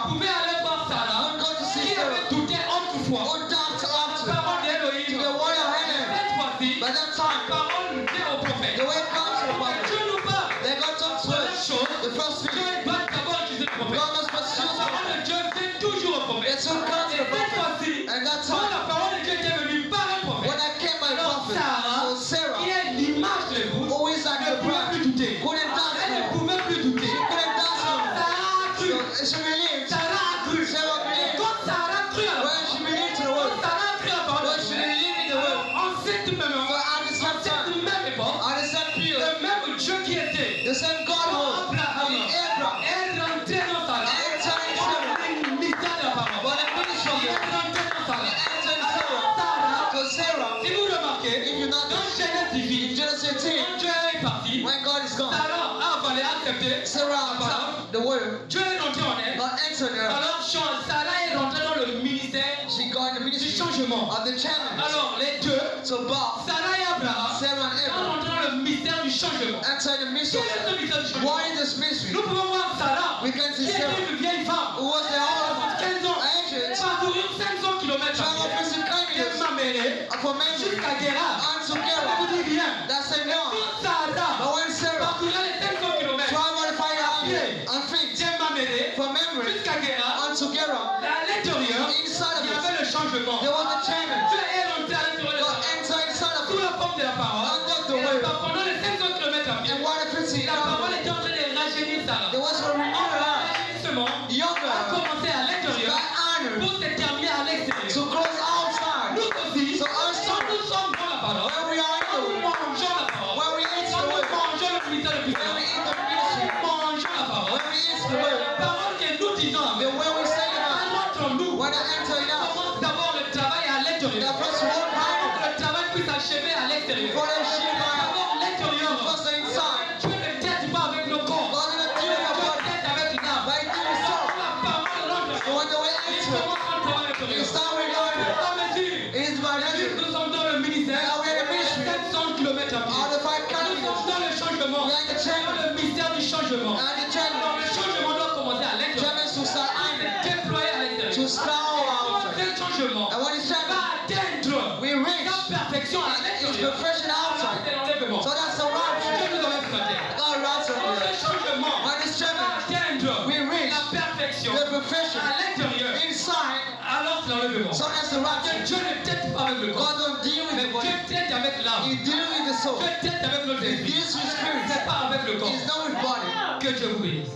to the prophet. Dieu nous parle. Then God talks to Première us. chose, The first Dieu thing, va d'abord utiliser le prophète. God must pursue La the parole prophet. de Dieu vient toujours au prophète. It's will come to Et the cette prophet. fois-ci, And that quand time, la parole de Dieu était venue par un when prophète, I came by alors prophet, Sarah, so Sarah, qui est l'image de l'épouse, who is like ne the pouvait plus bride, douter. couldn't dance Elle ne no more. pouvait plus douter. She couldn't dance no more. Sarah a cru. So she believed. Sarah a cru. Sarah Et believed. quand Sarah a cru à la When parole, she believed to the quand word, Sarah a cru à la parole, when she believed in the word, en cette même so époque, at the same time, cette même époque, at the same period, le même Dieu qui était the same God was Abraham in Abraham. est rentré dans Sarah. Entering Sarah. Le mystère de la parole. For the ministry of Il est God. rentré dans Sarah. Entering Alors, Sarah. Sarah, So Sarah, si vous remarquez, if you not dans Genèse 18, in Genesis 18, quand Dieu est parti, when God is gone, Sarah a avalé, accepté. Sarah accepted the word. Dieu est rentré en elle. God entered her. Alors, Sarah est rentrée dans le ministère She got in the du ministry changement. of the challenge. Alors, les deux, So Bob, Sarah et Abraham, Sarah and sont Abraham, rentrés dans le mystère du changement. entered the Quel ministry. est ce mystère du changement? What is this ministry? Nous pouvons voir Sarah, We can qui see était Sarah, une vieille femme, who was the old 15 ans, ancient, parcouru 500 km traveled 50 elle kilometers m'a mêlé for memory jusqu'à Guérard. unto Ça ne vous Gera. dit rien. That's a no. Quand Sarah But when Sarah parcourait les 500 km, traveled 500 on feet Dieu m'a mêlé for memory jusqu'à Guérard. unto Gera, À l'intérieur, inside il y of avait it, le changement. there was a challenge. Dieu est rentré à l'intérieur de God Sarah. entered inside of Sous it, la forme de la parole. under the Et word. pendant les 500 km à pied, And what if it's la parole était en train de rajeunir Sarah. there was a En renewal, rajeunissement, a younger, commencé à l'intérieur got honored pour se terminer à to l'extérieur. close outside. Nous aussi, So our quand son, nous sommes dans la parole, where we are in quand the nous word, mangeons la parole, where we eat quand the nous word, mangeons le ministère de where we puissance, eat the ministry, nous mangeons la parole. where we eat the word, La parole que nous disons, the way we say it elle out, entre en nous. when I enter it out, Commence d'abord le travail à the l'intérieur. first work Avant hard, que le travail puisse achever à l'extérieur. before they ship out, D'abord l'intérieur. first the inside. Dieu ne traite pas avec le corps. God in the deal Dieu of God, traite avec l'âme. by doing so, Quand la parole rentre, so when the way il enter, commence un travail you intérieur. start with God, À mesure, it is by vu que measure, nous sommes dans le ministère, now we're in the ministry, 700 km à pied. all the 5 Nous sommes kilometers, dans le changement, we're in the dans challenge, le mystère du changement. and the Alors challenge, le changement doit commencer à l'intérieur. challenge to start C'est iron, déployé à l'extérieur. to start outside. Quel changement And when it's va challenge, atteindre we reach sa perfection à its l'extérieur. perfection outside. C'est l'enlèvement. So that's the rapture. Dieu nous enlève ce matin. God writes on Quand it. ce changement When it's va challenge, atteindre we reach la perfection the perfection à l'intérieur, inside. alors c'est l'enlèvement. So that's the Parce que rapture. Dieu ne traite pas avec le corps, God don't deal with mais the body. Dieu traite avec l'âme. He deals with the soul. Dieu traite avec notre He esprit. deals with spirit. C'est pas avec le corps. He's not with body. Que Dieu vous bénisse.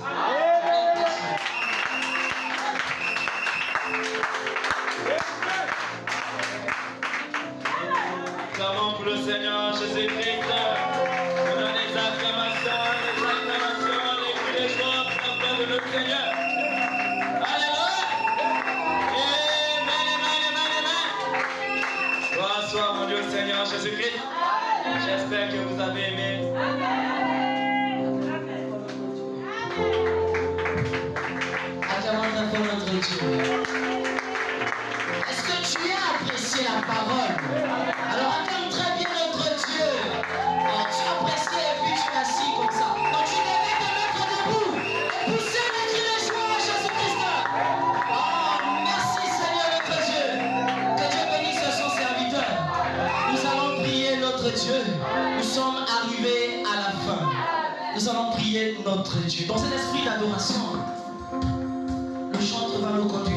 Clamons pour le Seigneur Jésus-Christ. On donne les acclamations, les cris de joie pour la gloire de notre Seigneur. Alléluia. Amen, amen, amen, amen. Gloire soit, mon Dieu, Seigneur Jésus-Christ. J'espère que vous avez aimé. Acclamons très fort notre Dieu. Est-ce que tu as apprécié la parole? Alors acclame très bien notre Dieu. Oh, tu as apprécié et puis tu es assis comme ça. Donc tu devais te mettre debout et pousser les cris de joie à Jésus-Christ. Oh, merci Seigneur notre Dieu. Que Dieu bénisse son serviteur. Nous allons prier notre Dieu. Nous sommes arrivés à la fin. Nous allons prier notre Dieu. Dans cet esprit d'adoration, le chanteur va nous conduire.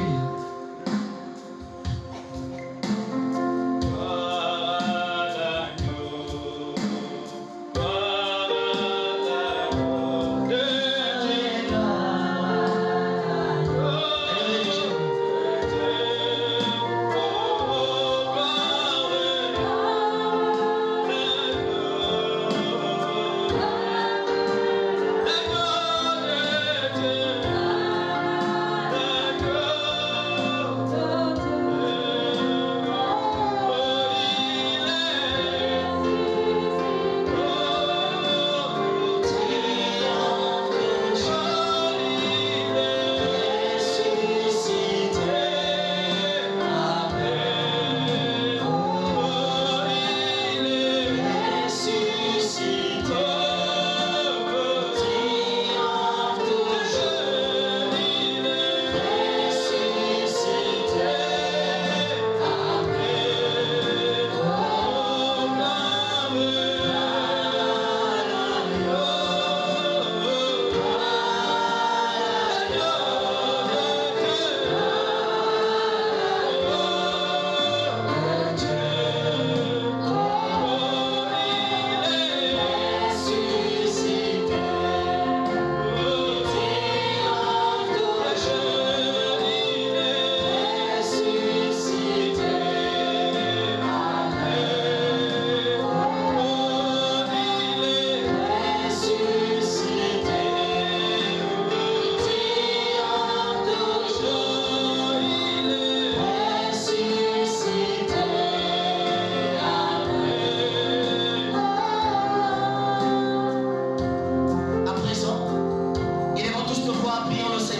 Gloire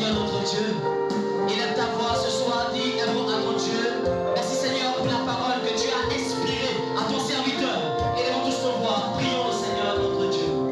Seigneur notre Dieu. Élève ta voix ce soir, dis un mot à ton Dieu. Merci Seigneur pour la parole que tu as inspirée à ton serviteur. Élevons tous nos voix, prions le Seigneur notre Dieu.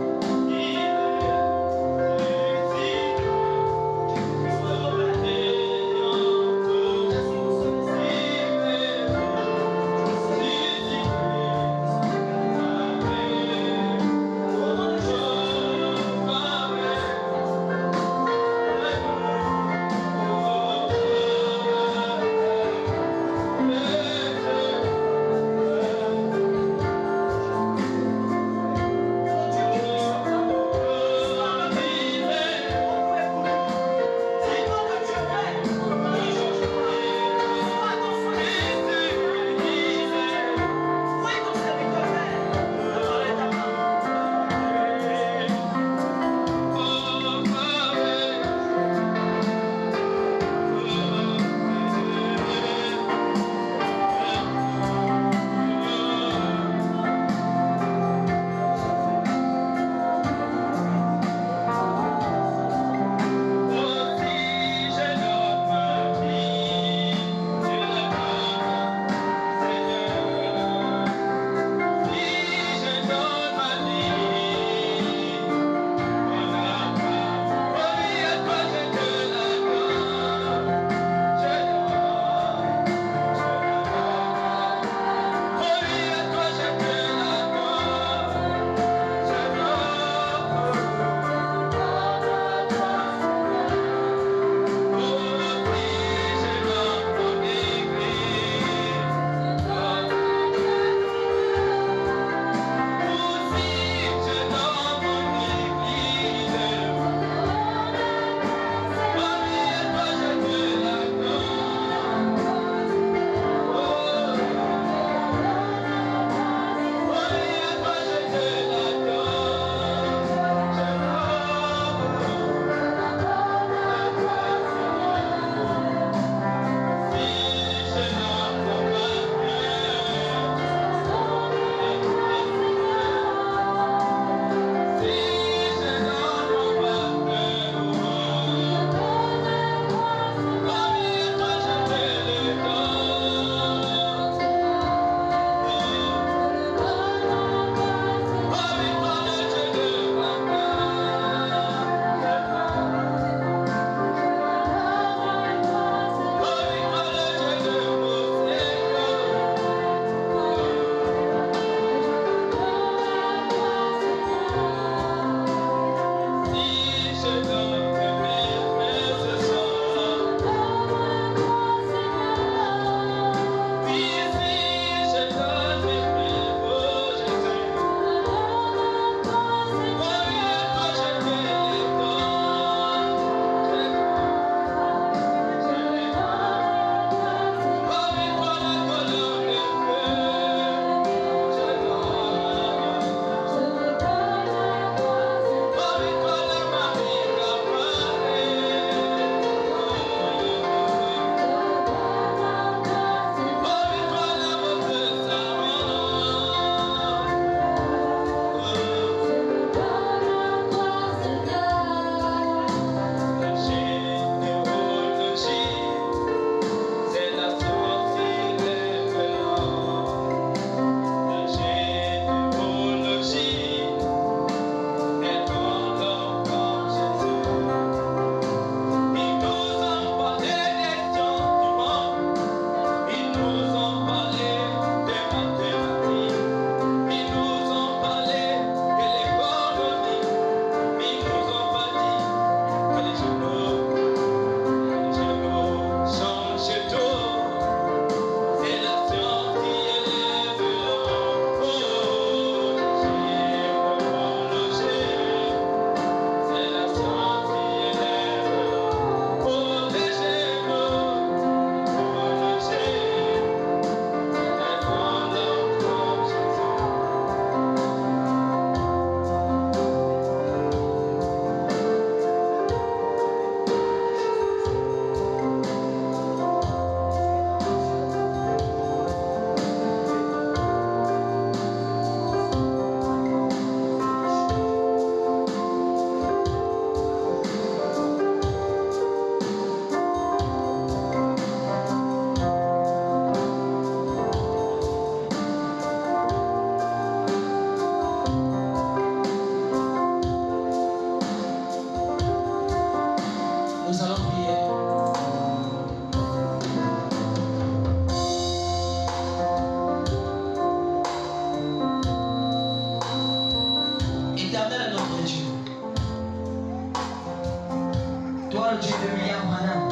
Toi le Dieu de William Branham.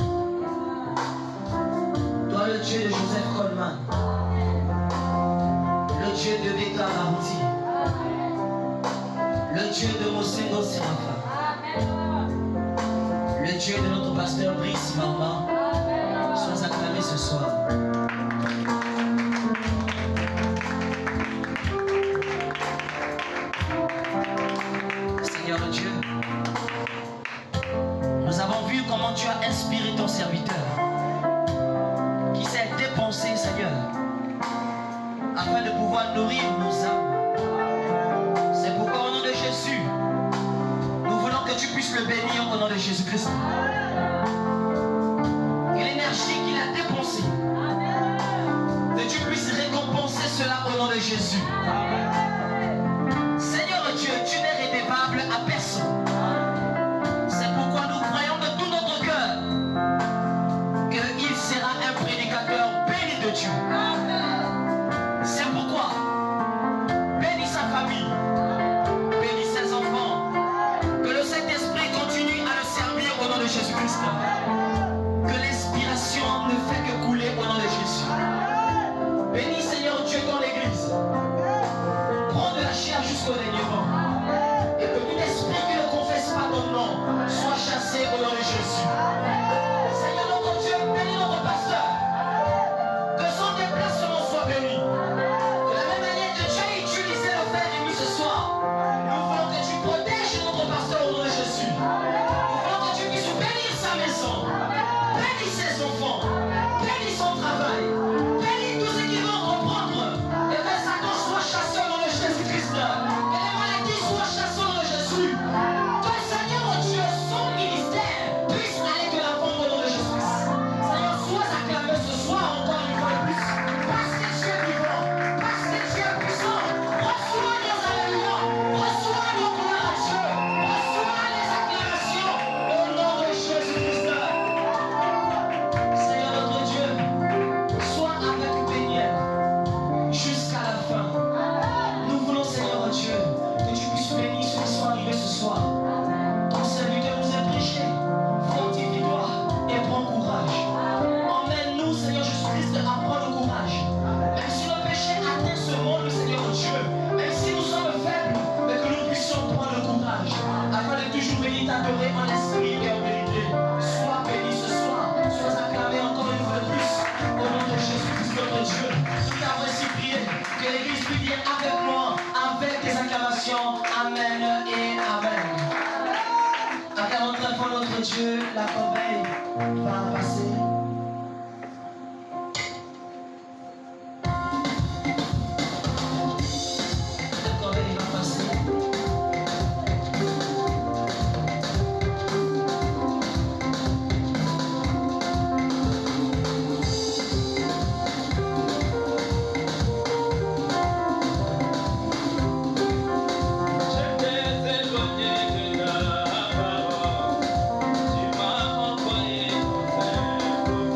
Toi le Dieu de Joseph Coleman. Le Dieu de Becca Barouti. Le Dieu de Mosengo Serafa. Le Dieu de notre pasteur Brice Mamba. Sois acclamé ce soir. Seigneur Dieu, nous avons vu comment tu as inspiré ton serviteur qui s'est dépensé, Seigneur, afin de pouvoir nourrir nos âmes. C'est pourquoi au nom de Jésus, nous voulons que tu puisses le bénir au nom de Jésus-Christ. Et l'énergie qu'il a dépensée, que tu puisses récompenser cela au nom de Jésus. Seigneur Dieu, tu n'es rédévable à personne. C'est pourquoi nous croyons de tout notre cœur qu'il sera un prédicateur béni de Dieu. C'est pourquoi bénis sa famille, bénis ses enfants, que le Saint-Esprit continue à le servir au nom de Jésus-Christ. Que l'inspiration ne fait que couler au nom de Jésus. Bénis Seigneur Dieu dans l'église. Prends de la chair jusqu'au dernier vent. Et que tout esprit qui ne confesse pas ton nom soit chassé au nom de Jésus. Seigneur notre Dieu, bénis notre pasteur. Que son déplacement soit béni. De la même manière que tu as utilisé le frère Rémi ce soir, nous voulons que tu protèges notre pasteur au nom de Jésus. Nous voulons que tu puisses bénir sa maison, bénis ses enfants, bénis son travail, bénis tous ceux qui vont reprendre. Et que Satan soit chassé au nom de Jésus-Christ. Que les maladies soient chassées au nom de Jésus. Que Seigneur Dieu, son ministère puisse aller de l'avant au nom de Jésus-Christ. Seigneur, sois acclamé ce soir encore une fois de plus. Parce que tu es vivant, parce que tu es puissant. Reçois nos alléluia, reçois nos gloires à Dieu, reçois les acclamations au nom de Jésus-Christ. Seigneur notre Dieu, sois avec Béniel jusqu'à la fin. Nous voulons, Seigneur Dieu, que tu puisses bénir ceux qui sont arrivés ce soir. Ton serviteur nous a prêché. Fortifie-toi et prends courage. Emmène-nous, Seigneur Jésus-Christ, à prendre courage. Même si le péché atteint ce monde, Seigneur Dieu, même si nous sommes faibles, mais que nous puissions prendre courage, afin de toujours venir t'adorer en esprit et en vérité. Sois béni ce soir, sois acclamé encore une fois de plus, au nom de Jésus-Christ notre Dieu. Nous t'avons ainsi prié, que l'Église puisse dire avec moi, avec des acclamations, Amen et Amen. Acclamons très fort notre Dieu, la corbeille va passer. La corbeille va passer. Je t'ai éloigné de la parole. Tu m'as envoyé ton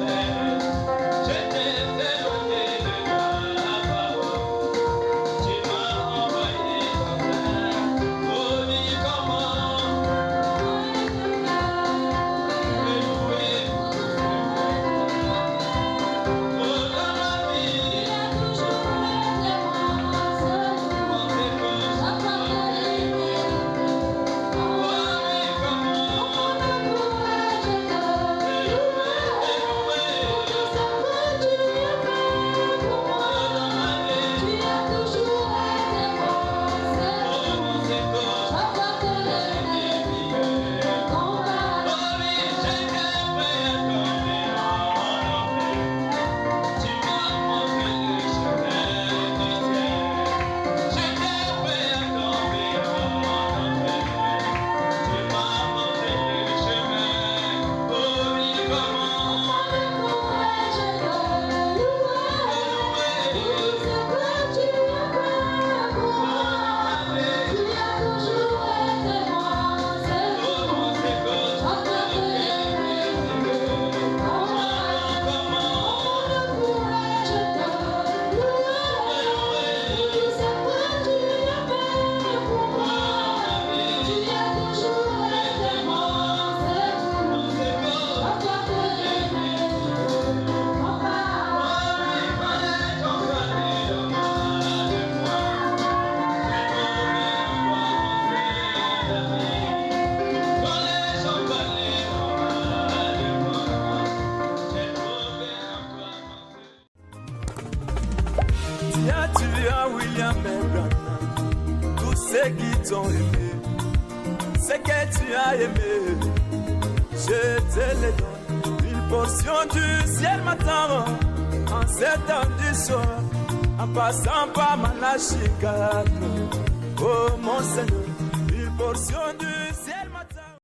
Tiens, tu as William Branham. Tous ceux qui t'ont aimé, ce que tu as aimé, je te le donne. Une portion du ciel m'attend en cet temps du soir, en passant par Manachikal. Oh mon Seigneur, une portion du